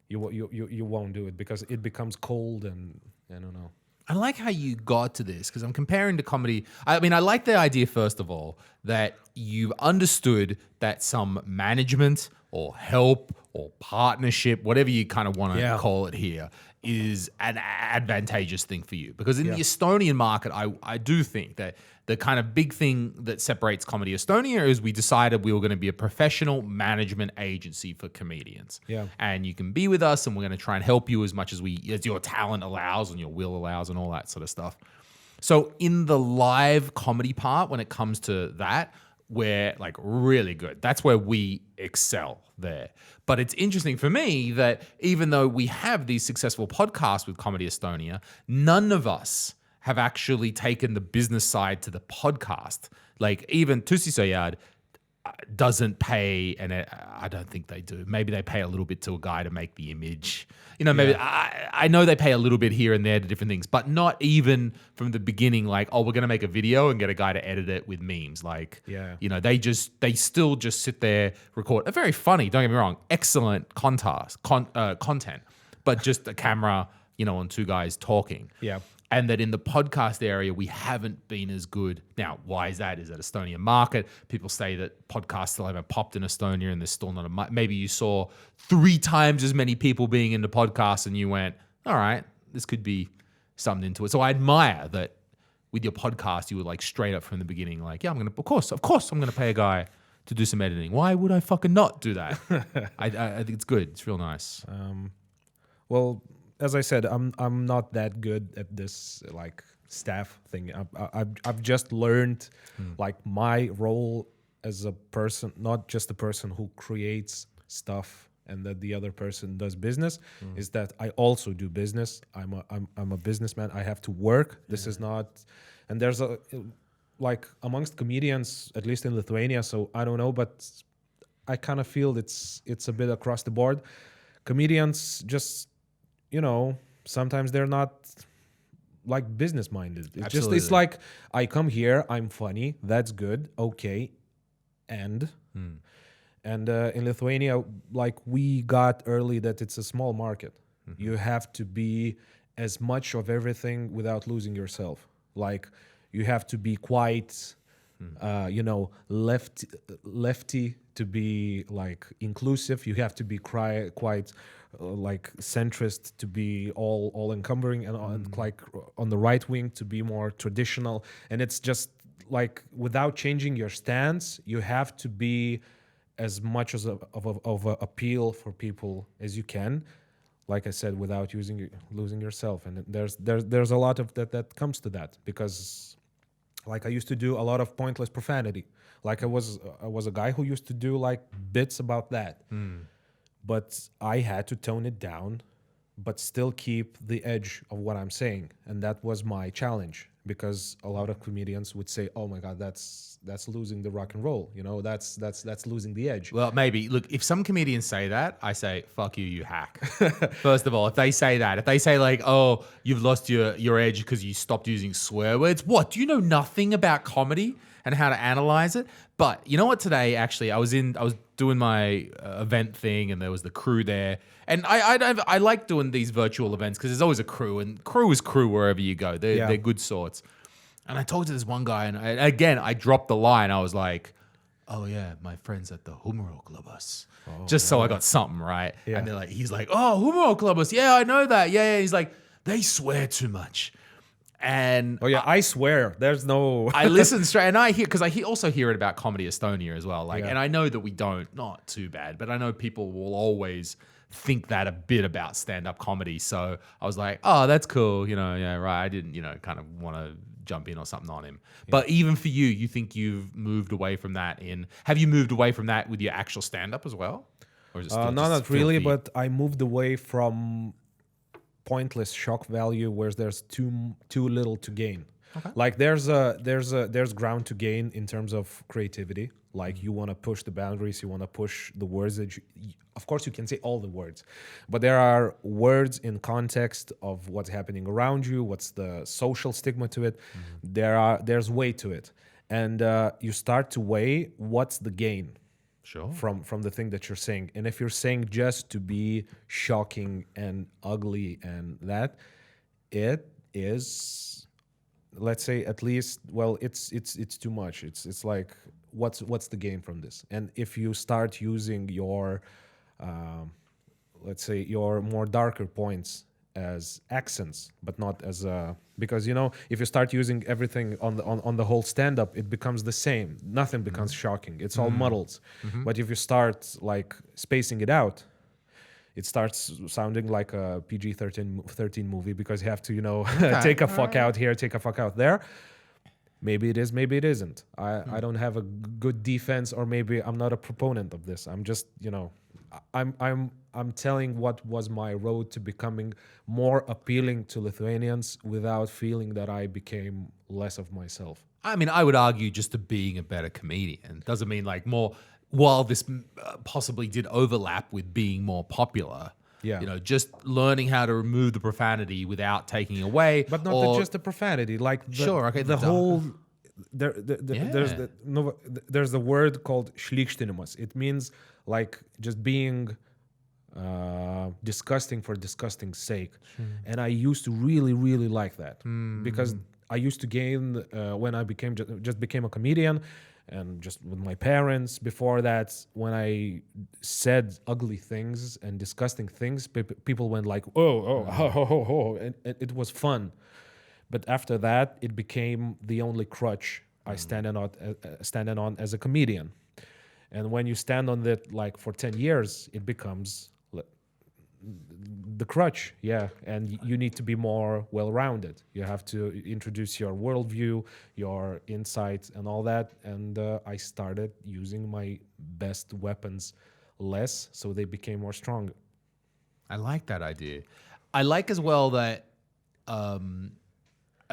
You won't do it because it becomes cold, and I don't know. I like how you got to this, because I'm comparing to comedy. I mean, I like the idea, first of all, that you've understood that some management or help or partnership, whatever you kind of want to call it here, is an advantageous thing for you. Because in the Estonian market, I do think that the kind of big thing that separates Comedy Estonia is we decided we were going to be a professional management agency for comedians. Yeah. And you can be with us, and we're going to try and help you as much as your talent allows and your will allows and all that sort of stuff. So in the live comedy part, when it comes to that, we're like really good. That's where we excel there. But it's interesting for me that even though we have these successful podcasts with Comedy Estonia, none of us have actually taken the business side to the podcast. Like even Tõnis doesn't pay, and I don't think they do. Maybe they pay a little bit to a guy to make the image. Maybe I know they pay a little bit here and there to different things, but not even from the beginning. Like, oh, we're gonna make a video and get a guy to edit it with memes. Like, they still just sit there, record a very funny. Don't get me wrong, excellent content, but just a camera, and two guys talking. Yeah. And that in the podcast area, we haven't been as good. Now, why is that? Is that Estonian market? People say that podcasts still haven't popped in Estonia, and there's still not maybe you saw 3 times as many people being into podcasts, and you went, all right, this could be something into it. So I admire that with your podcast, you were like straight up from the beginning, like, yeah, of course, I'm gonna pay a guy to do some editing. Why would I fucking not do that? I think it's good. It's real nice. Well, as I said, I'm not that good at this like staff thing. I've just learned like my role as a person, not just a person who creates stuff and that the other person does business, is that I also do business. I'm a businessman. I have to work. This is not, and there's a like amongst comedians, at least in Lithuania. So I don't know, but I kind of feel it's a bit across the board. Comedians just, sometimes they're not like business minded. It's like I come here, I'm funny, that's good, okay, and in Lithuania, like we got early that it's a small market. You have to be as much of everything without losing yourself. Like you have to be quite, lefty to be like inclusive. You have to be quite like centrist to be all encumbering, and like on the right wing to be more traditional. And it's just like without changing your stance, you have to be as much of a appeal for people as you can. Like I said, without losing yourself. And there's a lot of that comes to that, because like I used to do a lot of pointless profanity. Like I was a guy who used to do like bits about that. But I had to tone it down, but still keep the edge of what I'm saying. And that was my challenge, because a lot of comedians would say, "Oh my God, that's losing the rock and roll. That's losing the edge." Well, maybe. Look, if some comedians say that, I say, fuck you, you hack. First of all, if they say that, if they say like, "Oh, you've lost your edge because you stopped using swear words," what? Do you know nothing about comedy and how to analyze it? But you know what? Today, actually, I was doing my event thing, and there was the crew there. And I like doing these virtual events because there's always a crew, and crew is crew wherever you go. They're good sorts. And I talked to this one guy, and I dropped the line. I was like, "Oh yeah, my friends at the Humoro Klubas," just so I got something right. Yeah. And he's like, "Oh, Humoro Klubas, yeah, I know that. Yeah." He's like, "They swear too much." And I swear, there's no. I listen straight, and I hear, because I also hear it about Comedy Estonia as well. Like, and I know that we don't, not too bad, but I know people will always think that a bit about stand-up comedy. So I was like, "Oh, that's cool, yeah, right." I didn't, kind of want to jump in or something on him. But even for you think you've moved away from that have you moved away from that with your actual stand-up as well? Or is it still No, not really, but I moved away from pointless shock value where there's too little to gain. Okay. Like there's ground to gain in terms of creativity. Like you want to push the boundaries, you want to push the words that of course you can say all the words, but there are words in context of what's happening around you, what's the social stigma to it. There's weight to it, and you start to weigh what's the gain. Sure. From the thing that you're saying. And if you're saying just to be shocking and ugly and that, it is, let's say at least, well, it's too much. It's like what's the gain from this? And if you start using your let's say your more darker points as accents, but not as because if you start using everything on the whole stand-up, it becomes the same. Nothing becomes shocking. It's all muddled. But if you start like spacing it out, it starts sounding like a PG-13 movie, because you have to take a fuck out here, take a fuck out there. Maybe it is, maybe it isn't. I don't have a good defense, or maybe I'm not a proponent of this. I'm just I'm telling what was my road to becoming more appealing to Lithuanians without feeling that I became less of myself. I mean, I would argue just to being a better comedian. Doesn't mean like more, while this possibly did overlap with being more popular. Yeah. Just learning how to remove the profanity without taking away. But not just the profanity, like the whole... There's the word called šlykštinimas. It means like just being disgusting for disgusting's sake. And I used to really, really like that, because I used to gain when I became a comedian, and just with my parents before that, when I said ugly things and disgusting things, people went like, oh, and it was fun. But after that, it became the only crutch I standing on as a comedian. And when you stand on that like for 10 years, it becomes the crutch, yeah. And you need to be more well-rounded. You have to introduce your worldview, your insights, and all that. And I started using my best weapons less, so they became more stronger. I like that idea. I like as well that.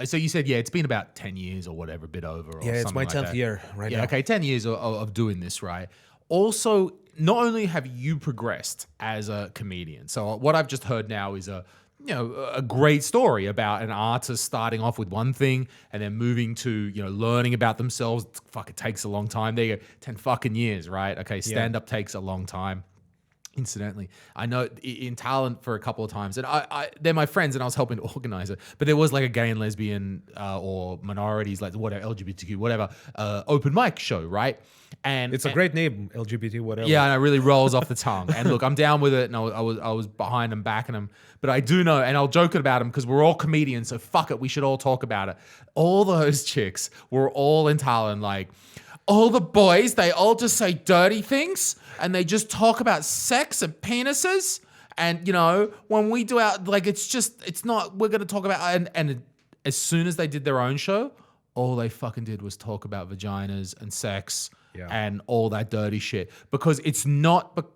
So you said, yeah, it's been about 10 years or whatever, a bit over. Or Yeah, it's my something 10th like year right now. Yeah, okay, 10 years of doing this, right? Also, not only have you progressed as a comedian, so what I've just heard now is a great story about an artist starting off with one thing and then moving to, learning about themselves. Fuck, it takes a long time. There you go, 10 fucking years, right? Okay, stand-up takes a long time. Incidentally, I know in talent for a couple of times, and they're my friends, and I was helping to organize it. But there was like a gay and lesbian or minorities, like whatever, LGBTQ, whatever, open mic show, right? And It's a great name, LGBT, whatever. yeah, and it really rolls off the tongue. And look, I'm down with it, and I was behind them, backing them. But I do know, and I'll joke about them because we're all comedians, so fuck it, we should all talk about it. All those chicks were all in talent, like. All the boys, they all just say dirty things and they just talk about sex and penises. And, when we do our, like, it's not, we're going to talk about, and as soon as they did their own show, all they fucking did was talk about vaginas and sex and all that dirty shit. Because it's not, but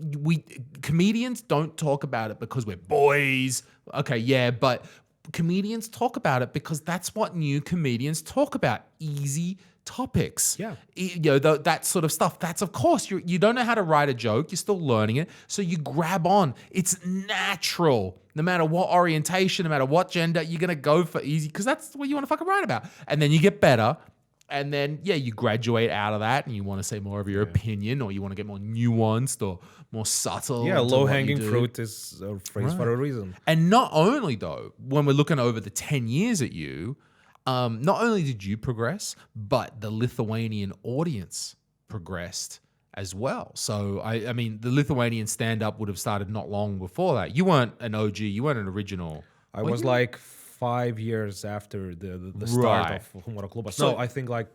comedians don't talk about it because we're boys. Okay, yeah, but comedians talk about it because that's what new comedians talk about. Easy topics. Yeah. That sort of stuff. That's, of course, you don't know how to write a joke. You're still learning it. So you grab on. It's natural. No matter what orientation, no matter what gender, you're going to go for easy because that's what you want to fucking write about. And then you get better. And then, you graduate out of that and you want to say more of your opinion, or you want to get more nuanced or more subtle. Yeah, low-hanging fruit is a phrase for a reason. And not only, though, when we're looking over the 10 years at you, not only did you progress, but the Lithuanian audience progressed as well. So, I mean, the Lithuanian stand-up would have started not long before that. You weren't an OG. You weren't an original. I was like 5 years after the start of Humoro Klubas. So I think like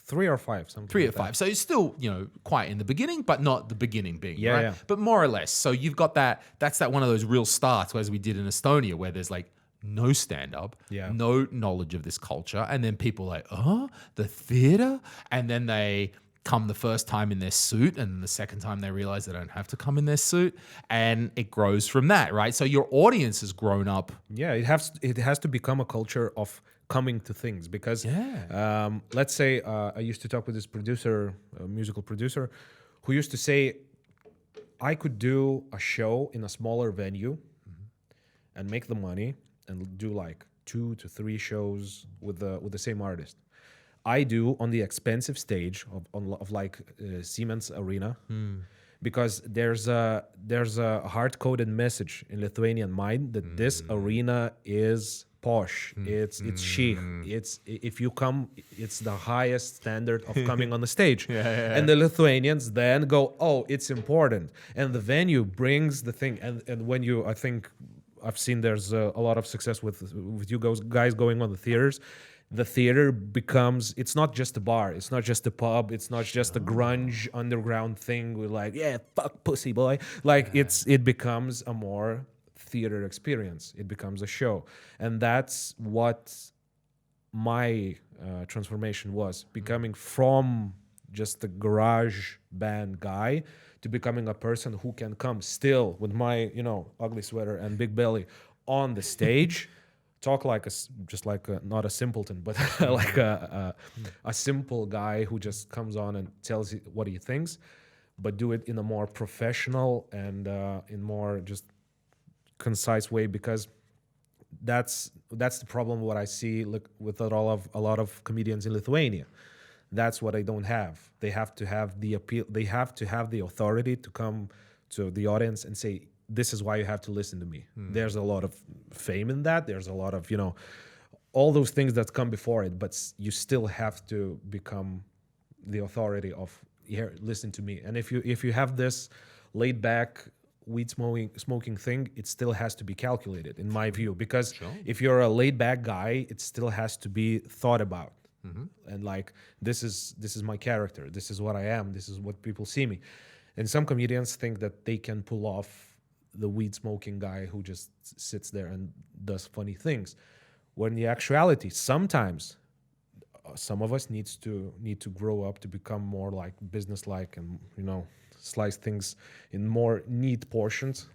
3 or 5. Something 3 or like 5. that. So it's still, quite in the beginning, but not the beginning being, right? Yeah. But more or less. So you've got that's one of those real starts, as we did in Estonia, where there's like no stand-up, no knowledge of this culture. And then people are like, the theater? And then they come the first time in their suit, and the second time they realize they don't have to come in their suit. And it grows from that, right? So your audience has grown up. Yeah, it has to become a culture of coming to things because let's say I used to talk with this producer, a musical producer, who used to say, I could do a show in a smaller venue and make the money and do like 2 to 3 shows with the same artist. I do on the expensive stage of like Siemens Arena, because there's a hard-coded message in Lithuanian mind that this arena is posh. It's chic. It's if you come, it's the highest standard of coming on the stage. And the Lithuanians then go, oh, it's important, and the venue brings the thing. And when I think I've seen there's a lot of success with you guys going on the theaters. The theater becomes, it's not just a bar, it's not just a pub, it's not just a grunge underground thing with like, yeah, fuck pussy boy. Like it becomes a more theater experience. It becomes a show. And that's what my transformation was, becoming from just the garage band guy to becoming a person who can come still with my, ugly sweater and big belly on the stage, talk like not a simpleton, but like a simple guy who just comes on and tells you what he thinks, but do it in a more professional and in more just concise way, because that's the problem what I see with a lot of comedians in Lithuania. That's what they don't have. They have to have the appeal. They have to have the authority to come to the audience and say, this is why you have to listen to me. There's a lot of fame in that. There's a lot of, all those things that come before it, but you still have to become the authority of, here, listen to me. And if you have this laid back weed smoking thing, it still has to be calculated, in my view, because if you're a laid back guy, it still has to be thought about. And like, this is my character, this is what I am, this is what people see me. And some comedians think that they can pull off the weed smoking guy who just sits there and does funny things, when in the actuality, sometimes some of us need to grow up to become more like business-like, and slice things in more neat portions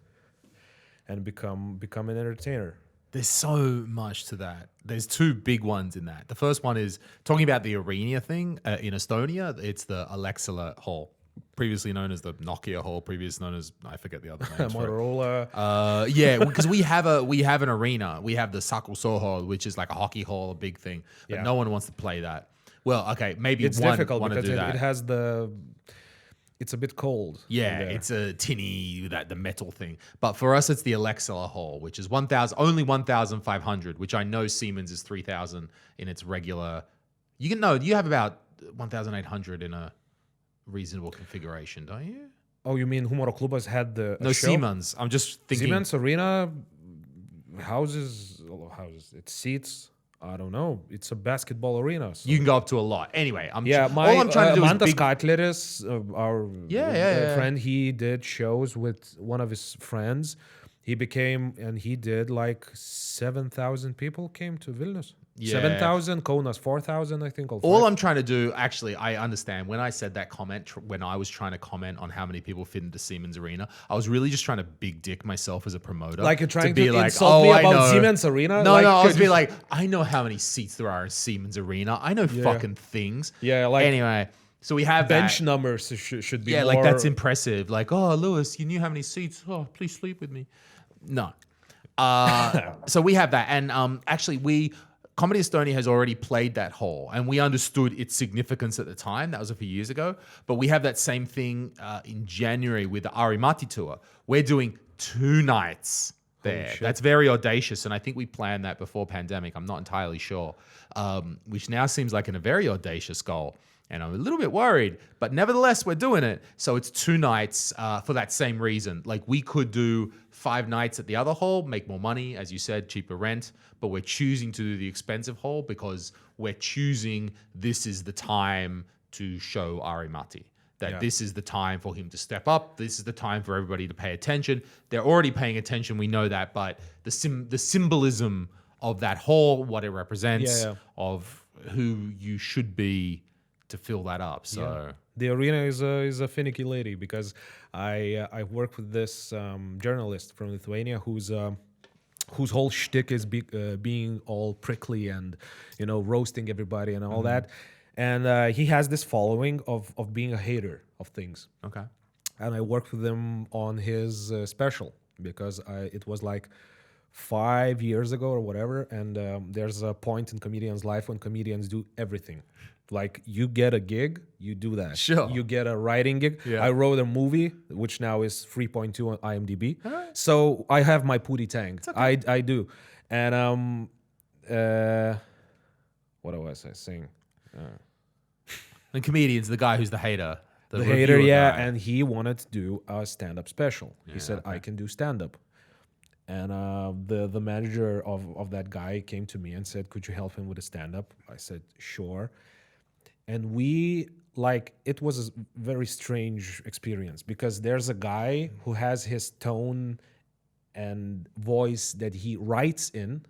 and become an entertainer. There's so much to that. There's two big ones in that. The first one is talking about the arena thing in Estonia. It's the Alexela Hall, previously known as the Nokia Hall, previously known as, I forget the other names. Motorola. Yeah, because we have an arena. We have the Sakuso Hall, which is like a hockey hall, a big thing, but no one wants to play that. Well, okay, maybe it's one difficult want to because do that. it has it's a bit cold. Yeah, it's a tinny, the metal thing. But for us, it's the Alexela Hall, which is only 1,500, which I know Siemens is 3,000 in its regular. You have about 1,800 in a reasonable configuration, don't you? Oh, you mean Humoro Klubas had the No, show? Siemens. I'm just thinking. Siemens Arena houses, it seats. I don't know. It's a basketball arena. So. You can go up to a lot. Anyway, all I'm trying to do Mantas is big. Katleris, our friend, he did shows with one of his friends. He did like 7,000 people came to Vilnius. Yeah. 7,000, Kaunas 4,000, I think. All I'm trying to do, actually, I understand. When I said that comment, when I was trying to comment on how many people fit into Siemens Arena, I was really just trying to big dick myself as a promoter. Like you're trying be to like, insult me about Siemens Arena? No, I was be like, I know how many seats there are in Siemens Arena. I know fucking things. Yeah, like anyway. So we have bench numbers should be more... like that's impressive. Like, oh, Lewis, you knew how many seats. Oh, please sleep with me. No. So we have that. And actually, Comedy Estonia has already played that hall, and we understood its significance at the time. That was a few years ago. But we have that same thing in January with the Arimati tour. We're doing 2 nights there. That's very audacious, and I think we planned that before pandemic. I'm not entirely sure, which now seems like a very audacious goal. And I'm a little bit worried, but nevertheless, we're doing it. So it's 2 nights for that same reason. Like, we could do 5 nights at the other hall, make more money, as you said, cheaper rent, but we're choosing to do the expensive hall because we're choosing this is the time to show Arimati. This is the time for him to step up. This is the time for everybody to pay attention. They're already paying attention, we know that, but the symbolism of that hall, what it represents, of who you should be to fill that up. So the arena is a finicky lady, because I work with this journalist from Lithuania whose whole shtick is being all prickly and roasting everybody and all that, and he has this following of being a hater of things. Okay. And I worked with him on his special, because it was like 5 years ago or whatever, and there's a point in comedians' life when comedians do everything. Like, you get a gig, you do that. Sure. You get a writing gig. Yeah. I wrote a movie, which now is 3.2 on IMDb. So I have my pooty tank. Okay. I do. And what was I saying? The comedian's the guy who's the hater. The hater, yeah. Guy. And he wanted to do a stand-up special. He said, I can do stand-up. And the manager of that guy came to me and said, could you help him with a stand-up? I said, sure. And it was a very strange experience, because there's a guy who has his tone and voice that he writes in,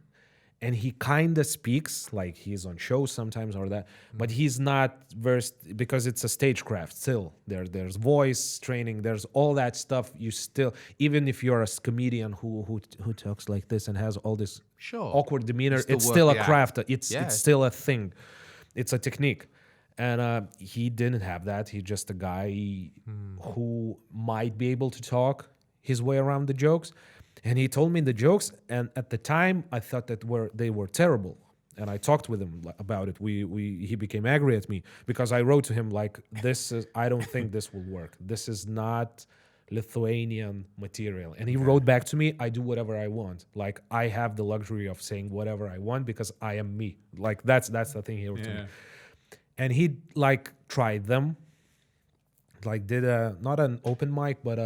and he kind of speaks like he's on shows sometimes or that, but he's not versed, because it's a stagecraft still. There's voice training, there's all that stuff. You still, even if you're a comedian who talks like this and has all this awkward demeanor, it's still a craft. It's still a thing. It's a technique. And he didn't have that. He's just a guy who might be able to talk his way around the jokes. And he told me the jokes, and at the time I thought that they were terrible. And I talked with him about it. He became angry at me because I wrote to him like, I don't think this will work. This is not Lithuanian material. And he wrote back to me, I do whatever I want. Like, I have the luxury of saying whatever I want because I am me. Like, that's the thing he wrote to me. And he tried them, did not an open mic, but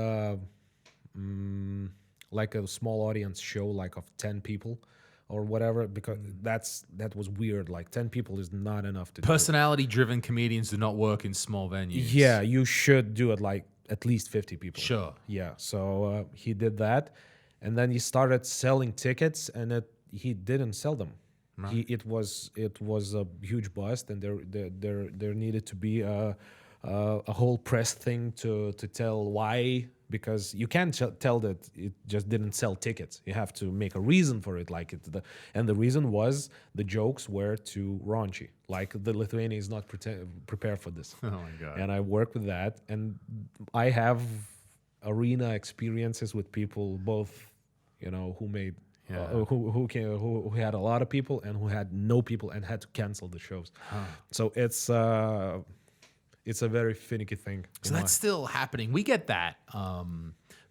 like a small audience show, like of 10 people or whatever, because that was weird. Like 10 people is not enough to do it. Personality-driven comedians do not work in small venues. Yeah, you should do it like at least 50 people. Sure. Yeah, so he did that, and then he started selling tickets, and he didn't sell them. Right. It was a huge bust, and there needed to be a whole press thing to tell why, because you can't tell that it just didn't sell tickets. You have to make a reason for it, and the reason was the jokes were too raunchy. Like the Lithuania is not prepared for this. Oh my god! And I work with that, and I have arena experiences with people, both, who made. Yeah. Who had a lot of people and who had no people and had to cancel the shows. So it's a very finicky thing. So that's still happening. We get that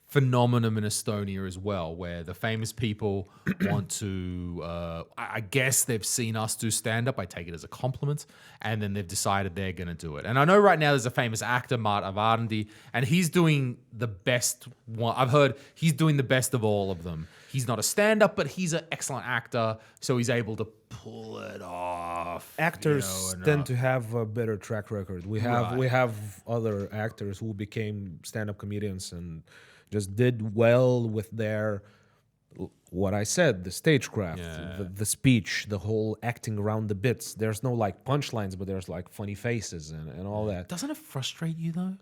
phenomenon in Estonia as well, where the famous people want to, I guess they've seen us do stand-up. I take it as a compliment. And then they've decided they're going to do it. And I know right now there's a famous actor, Mart Avarndi, and he's doing the best one. I've heard he's doing the best of all of them. He's not a stand-up, but he's an excellent actor, so he's able to pull it off. Actors tend to have a better track record. We have other actors who became stand-up comedians and just did well with their, what I said, the stagecraft, the speech, the whole acting around the bits. There's no like punchlines, but there's like funny faces and all that. Doesn't it frustrate you though?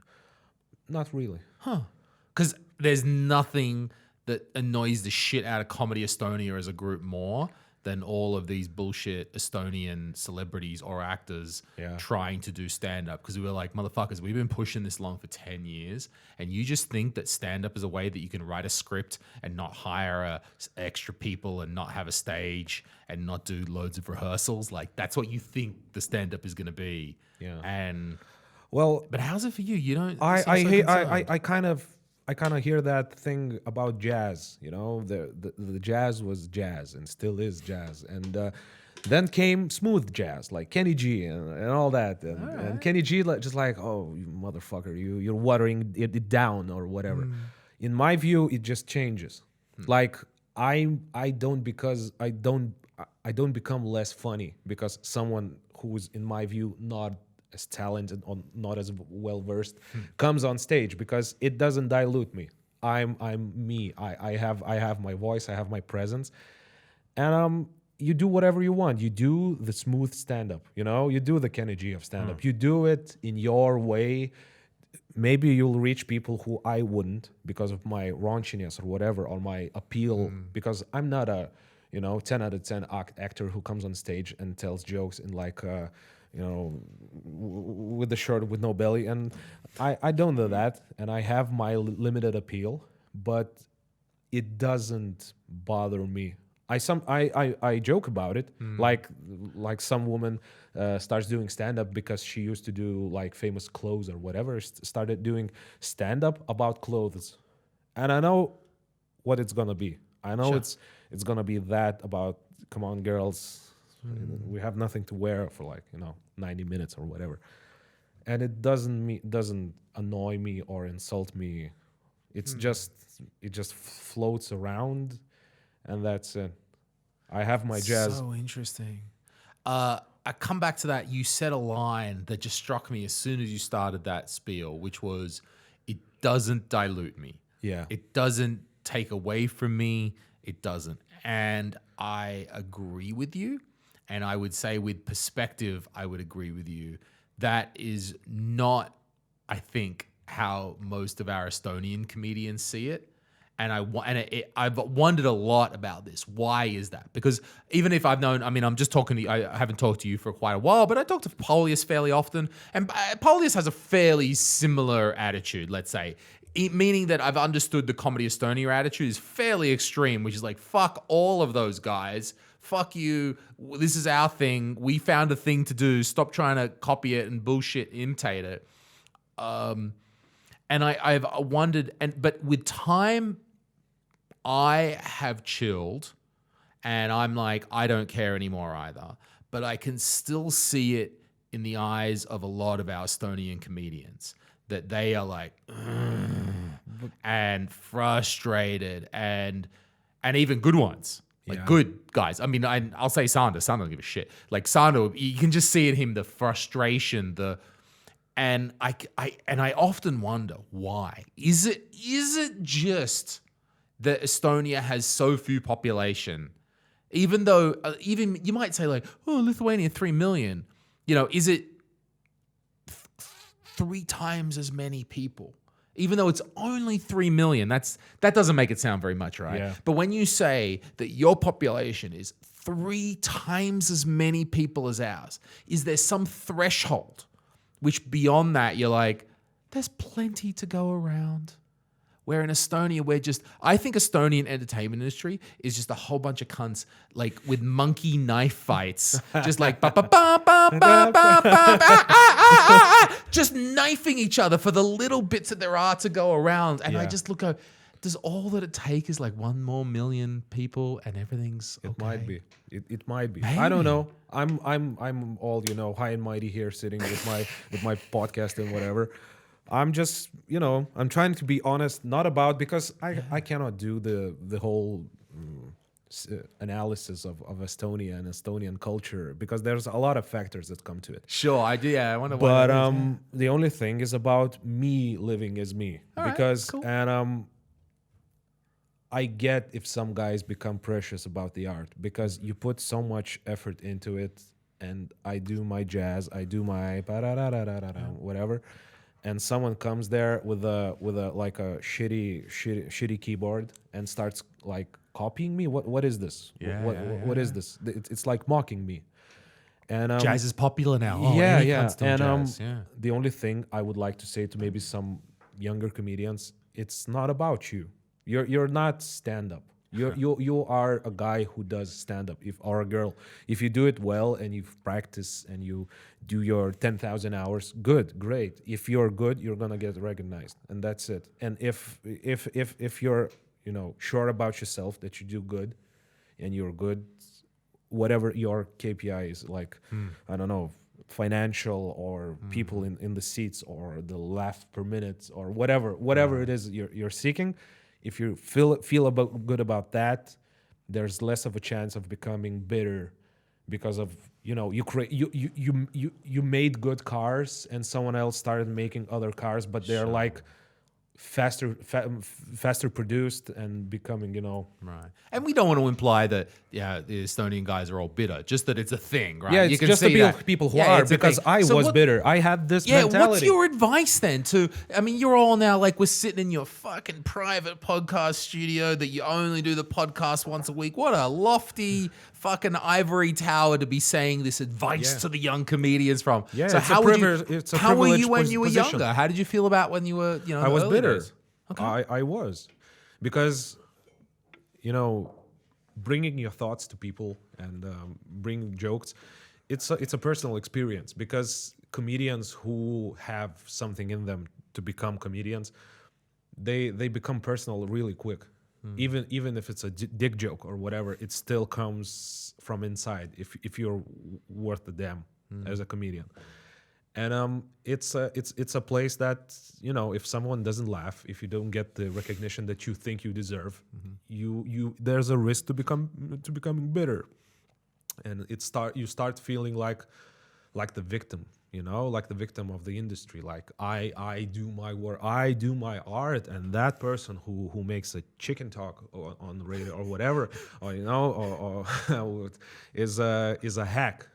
Not really. Huh. Because there's nothing that annoys the shit out of Comedy Estonia as a group more than all of these bullshit Estonian celebrities or actors trying to do stand-up. Because we were like, motherfuckers, we've been pushing this long for 10 years, and you just think that stand-up is a way that you can write a script and not hire extra people and not have a stage and not do loads of rehearsals. Like, that's what you think the stand-up is going to be. Yeah. And well, but how's it for you? You don't. I kind of hear that thing about jazz. The jazz was jazz and still is jazz, and then came smooth jazz like Kenny G and all that, and Kenny G just like, oh, you motherfucker, you're watering it down or whatever. In my view, it just changes. Like I don't become less funny because someone who is, in my view, not as talented or not as well versed comes on stage, because it doesn't dilute me. I'm me. I have my voice. I have my presence, and you do whatever you want. You do the smooth stand up. You do the Kenny G of stand up. You do it in your way. Maybe you'll reach people who I wouldn't because of my raunchiness or whatever, or my appeal. Because I'm not a 10 out of 10 actor who comes on stage and tells jokes in like. With the shirt with no belly, and I don't do that, and I have my limited appeal, but it doesn't bother me. I joke about it, like some woman starts doing stand-up because she used to do like famous clothes or whatever, started doing stand-up about clothes, and I know what it's gonna be. I know it's gonna be that about, come on girls, we have nothing to wear for 90 minutes or whatever, and it doesn't annoy me or insult me. It's just floats around, and that's it. I have my jazz. So interesting. I come back to that. You said a line that just struck me as soon as you started that spiel, which was, "It doesn't dilute me. Yeah, it doesn't take away from me. It doesn't." And I agree with you. And I would say with perspective, I would agree with you. That is not, I think, how most of our Estonian comedians see it. And I've wondered a lot about this. Why is that? Because even if I'm just talking to you, I haven't talked to you for quite a while, but I talk to Paulius fairly often. And Paulius has a fairly similar attitude, let's say. Meaning that I've understood the Comedy Estonia attitude is fairly extreme, which is like, fuck all of those guys. Fuck you. This is our thing. We found a thing to do. Stop trying to copy it and bullshit imitate it. And I've wondered, but with time, I have chilled, and I'm like, I don't care anymore either. But I can still see it in the eyes of a lot of our Estonian comedians, that they are like, and frustrated and even good ones. Like good guys. I mean, I'll say Sander. Sander don't give a shit. Like Sander, you can just see in him the frustration, and I often wonder why. Is it just that Estonia has so few population? Even though even you might say like, oh, Lithuania 3 million. You know, is it 3 times as many people? Even though it's only 3 million, that doesn't make it sound very much, right? Yeah. But when you say that your population is 3 times as many people as ours, is there some threshold which beyond that you're like, there's plenty to go around? Where in Estonia, I think Estonian entertainment industry is just a whole bunch of cunts like with monkey knife fights, just like just knifing each other for the little bits that there are to go around. And I just look at, does all that it take is like 1 more million people and everything's okay? It might be. It might be. Maybe. I don't know. I'm all high and mighty here, sitting with my podcast and whatever. I'm just, I'm trying to be honest, not about, because I cannot do the whole analysis of Estonia and Estonian culture, because there's a lot of factors that come to it. Sure, I do. Yeah, I wonder why. But the only thing is about me living as me, because cool. and I get if some guys become precious about the art, because you put so much effort into it, and I do my jazz, I do my whatever. And someone comes there with a like a shitty keyboard and starts like copying me. What is this? What is this? It's like mocking me. And jazz is popular now. Oh, yeah. And jazz. the only thing I would like to say to maybe some younger comedians, it's not about you. You're not stand up. You are a guy who does stand up, or a girl. If you do it well and you practice and you do your 10,000 hours, great. If you're good, you're gonna get recognized, and that's it. And if you're sure about yourself that you do good, and you're good, whatever your KPI is, like I don't know, financial or people in the seats or the laugh per minute or whatever it is you're seeking. If you feel good about that, there's less of a chance of becoming bitter, because of you made good cars and someone else started making other cars, but they're like faster produced and becoming, Right. And we don't want to imply that, the Estonian guys are all bitter, just that it's a thing, right? Yeah, it's just the people who are, because I was bitter. I had this mentality. What's your advice then you're all now like, we're sitting in your fucking private podcast studio that you only do the podcast once a week. What a lofty fucking ivory tower to be saying this advice to the young comedians from. Yeah, so how were you when you were position. younger? How did you feel about when you were, I was bitter. Okay. I was, because bringing your thoughts to people and bringing jokes, it's a personal experience, because comedians who have something in them to become comedians, they become personal really quick. Even if it's a dick joke or whatever, it still comes from inside if you're worth the damn as a comedian. And it's a place that, if someone doesn't laugh, if you don't get the recognition that you think you deserve, you there's a risk to becoming bitter, and you start feeling like the victim, like the victim of the industry. Like I do my work, I do my art, and that person who makes a chicken talk on the radio or whatever, or or is a hack.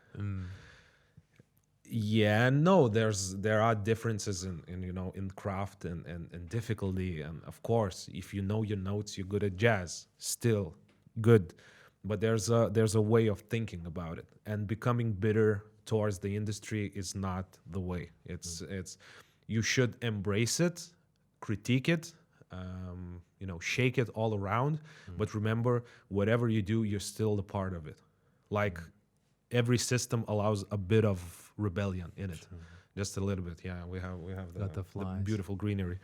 Yeah, no, there are differences in craft and difficulty, and of course, if you know your notes, you're good at jazz, still good, but there's a way of thinking about it, and becoming bitter towards the industry is not the way. It's you should embrace it, critique it, shake it all around, but remember, whatever you do, you're still a part of it. Like every system allows a bit of rebellion in it, just a little bit. Yeah, we have the beautiful greenery.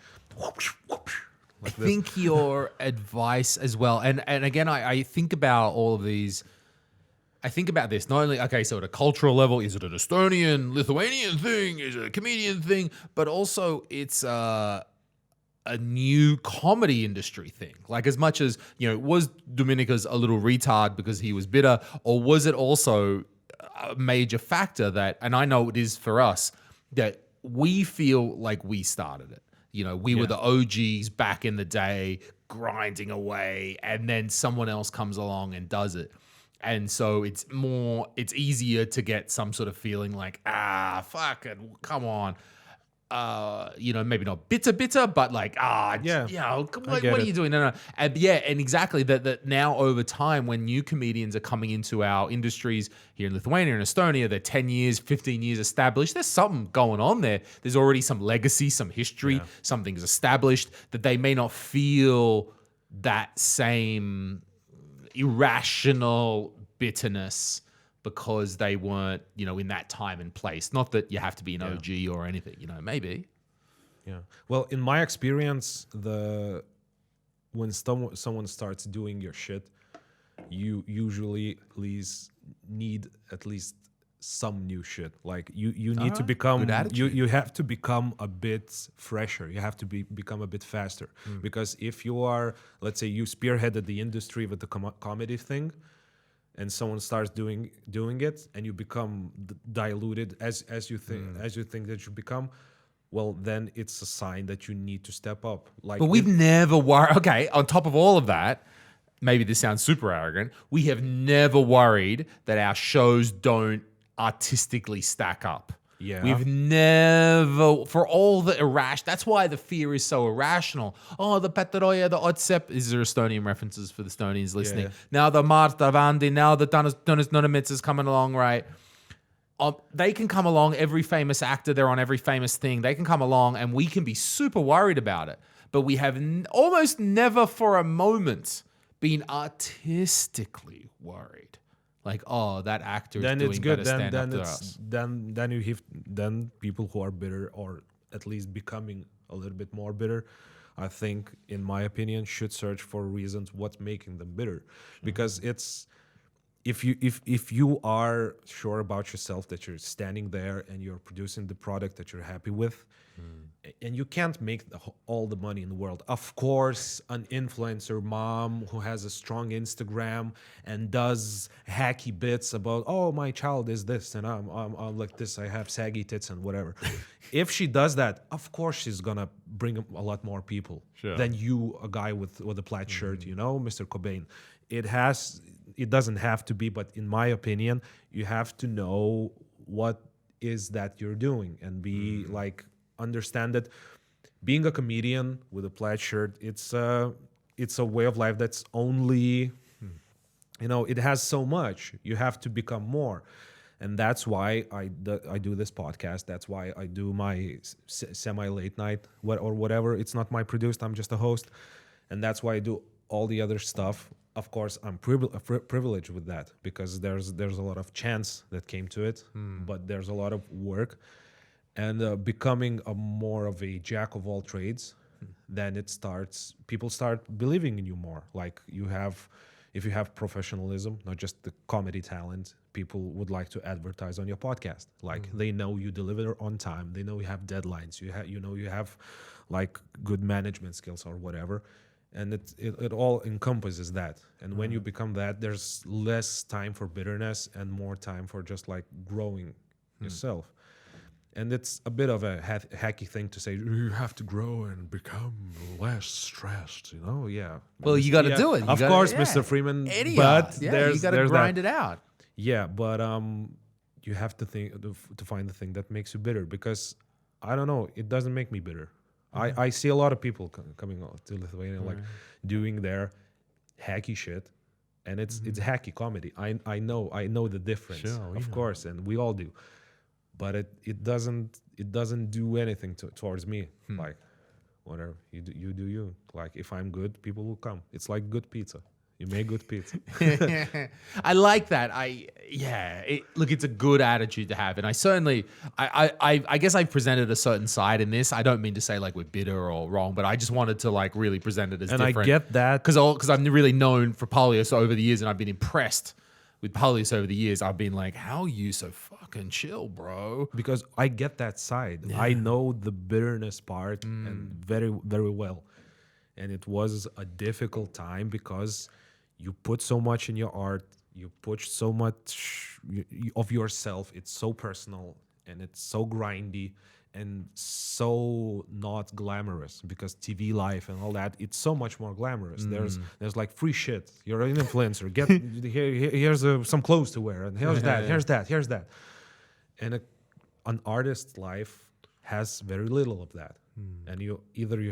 I think your advice as well, and again, I think about all of these. I think about this not only, so at a cultural level, is it an Estonian, Lithuanian thing? Is it a comedian thing? But also, it's a new comedy industry thing? Like, as much as, was Dominykas a little retard because he was bitter, or was it also a major factor that, and I know it is for us, that we feel like we started it. We were the OGs back in the day, grinding away, and then someone else comes along and does it. And so it's easier to get some sort of feeling like, fuck it, come on. Maybe not bitter, but like, what are you doing? No. And exactly that now over time, when new comedians are coming into our industries here in Lithuania and Estonia, they're 10 years, 15 years established. There's something going on there. There's already some legacy, some history, something's established, that they may not feel that same irrational bitterness because they weren't, in that time and place. Not that you have to be an OG or anything, maybe. Yeah. Well, in my experience, when someone starts doing your shit, you usually need at least some new shit. Like you need to become you have to become a bit fresher. You have to become a bit faster. Because if you are, let's say, you spearheaded the industry with the comedy thing, and someone starts doing it, and you become diluted as you think that you become, well, then it's a sign that you need to step up. But we've never worried. Okay, on top of all of that, maybe this sounds super arrogant, we have never worried that our shows don't artistically stack up. Yeah. We've never, for all the that's why the fear is so irrational. Oh, the Petroja, the Otsep, these are Estonian references for the Estonians listening. Yeah. Now the Marta Vandi, now the Tõnis Niinemets is coming along, right? They can come along, every famous actor, they're on every famous thing. They can come along and we can be super worried about it. But we have almost never for a moment been artistically worried. Like, that actor is doing better stand up to us. Then people who are bitter, or at least becoming a little bit more bitter, I think, in my opinion, should search for reasons what's making them bitter. Because it's if you are sure about yourself, that you're standing there and you're producing the product that you're happy with, and you can't make all the money in the world. Of course, an influencer mom who has a strong Instagram and does hacky bits about, oh, my child is this and I'm like this, I have saggy tits and whatever. If she does that, of course she's gonna bring a lot more people than you, a guy with a plaid shirt, Mr. Cobain. It doesn't have to be, but in my opinion, you have to know what is that you're doing and be like, understand that being a comedian with a plaid shirt, it's a way of life that's only, it has so much. You have to become more. And that's why I do this podcast. That's why I do my semi-late night or whatever. It's not my produced, I'm just a host. And that's why I do all the other stuff. Of course, I'm privileged with that because there's a lot of chance that came to it, but there's a lot of work. And becoming more of a jack of all trades, then people start believing in you more. Like if you have professionalism, not just the comedy talent, people would like to advertise on your podcast. Like they know you deliver on time, they know you have deadlines, you have like good management skills or whatever. And it all encompasses that. And when you become that, there's less time for bitterness and more time for just like growing yourself. And it's a bit of a hacky thing to say, you have to grow and become less stressed, Yeah. Well, you got to do it. Of course, Mr. Freeman. Idiot. But you got to grind it out. Yeah, but you have to think to find the thing that makes you bitter, because I don't know, it doesn't make me bitter. I see a lot of people coming to Lithuania like doing their hacky shit, and it's hacky comedy. I know the difference, of course, and we all do. But it doesn't do anything towards me. Like, whatever, you do you. Like, if I'm good, people will come. It's like good pizza. You make good pizza. I like that. Look, it's a good attitude to have, and I certainly, I guess I've presented a certain side in this. I don't mean to say like we're bitter or wrong, but I just wanted to like really present it as different. And I get that because I've really known for Paulius over the years, and I've been impressed with Paulius over the years, I've been like, how are you so fucking chill, bro? Because I get that side. I know the bitterness part and very, very well. And it was a difficult time because you put so much in your art, you put so much of yourself. It's so personal and it's so grindy and so not glamorous, because TV life and all that, it's so much more glamorous. There's like free shit. You're an influencer. Get here's some clothes to wear, and here's that. And an artist's life has very little of that. And you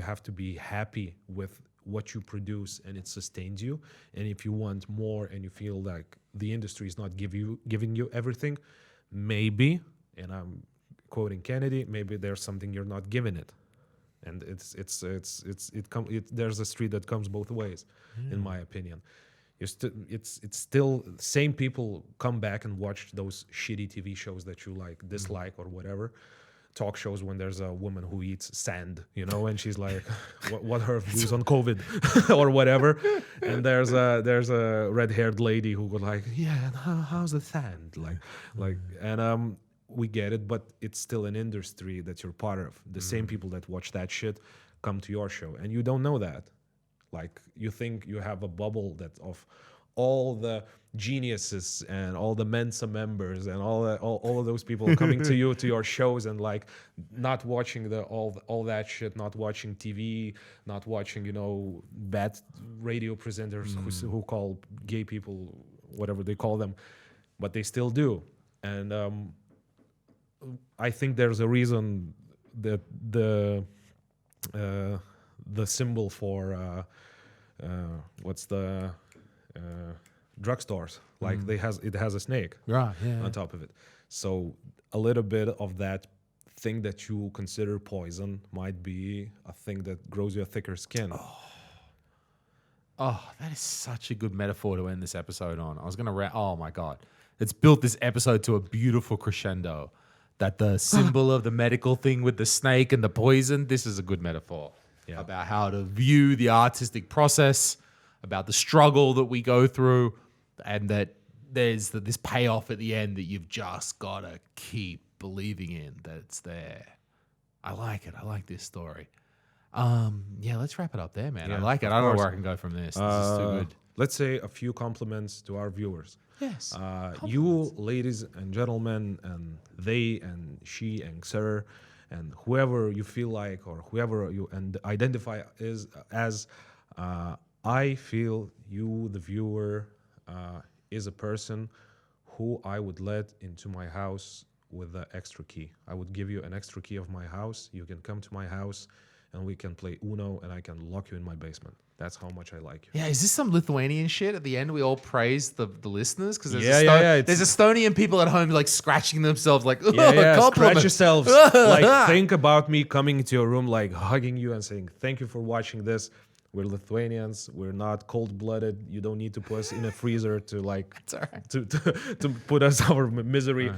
have to be happy with what you produce and it sustains you. And if you want more and you feel like the industry is not giving you everything, maybe, and I'm quoting Kennedy, maybe there's something you're not giving it. And there's a street that comes both ways, in my opinion. It's still the same people come back and watch those shitty TV shows that you dislike or whatever. Talk shows when there's a woman who eats sand, and she's like, what her views on COVID or whatever. And there's a red-haired lady who would like, yeah, how's the sand? And we get it, but it's still an industry that you're part of. The same people that watch that shit come to your show, and you don't know that. Like, you think you have a bubble of all the geniuses and all the Mensa members and all of those people coming to your shows, and like not watching all that shit, not watching TV, not watching bad radio presenters who call gay people whatever they call them, but they still do. And I think there's a reason that the symbol for what's the drugstores, like it has a snake on top of it. So a little bit of that thing that you consider poison might be a thing that grows you a thicker skin. Oh, that is such a good metaphor to end this episode on. I was gonna oh my god, it's built this episode to a beautiful crescendo. That the symbol of the medical thing with the snake and the poison, this is a good metaphor about how to view the artistic process, about the struggle that we go through, and that there's this payoff at the end that you've just got to keep believing in, that it's there. I like it. I like this story. Let's wrap it up there, man. I like it. I don't know where I can go from this. This is too good. Let's say a few compliments to our viewers. Yes. You, ladies and gentlemen, and they and she and sir, and whoever you feel like, or whoever you identify as, I feel you, the viewer, is a person who I would let into my house with the extra key. I would give you an extra key of my house. You can come to my house and we can play Uno, and I can lock you in my basement. That's how much I like you. Yeah, is this some Lithuanian shit? At the end, we all praise the listeners? Because there's there's Estonian people at home like scratching themselves like, compliment. Scratch yourselves. Like, think about me coming into your room, like hugging you and saying, thank you for watching this. We're Lithuanians. We're not cold-blooded. You don't need to put us in a freezer to like to put us our misery.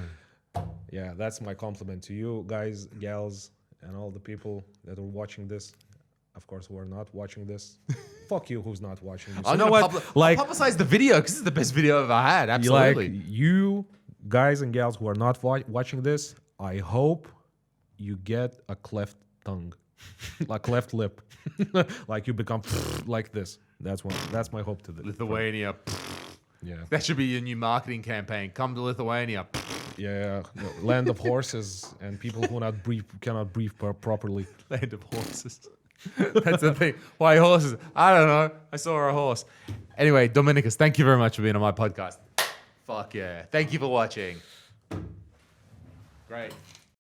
Yeah, that's my compliment to you guys, gals, and all the people that are watching this. Of course, who are not watching this. Fuck you, who's not watching this. You know what? I'll publicize the video because it's the best video I've ever had. Absolutely. You guys and gals who are not watching this, I hope you get a cleft tongue, like cleft lip, like you become like this. That's my hope to this. Lithuania. Yeah. That should be your new marketing campaign. Come to Lithuania. Yeah, land of horses and people who cannot breathe properly. Land of horses. That's the thing. Why horses? I don't know. I saw a horse. Anyway, Dominykas, thank you very much for being on my podcast. Fuck yeah. Thank you for watching. Great.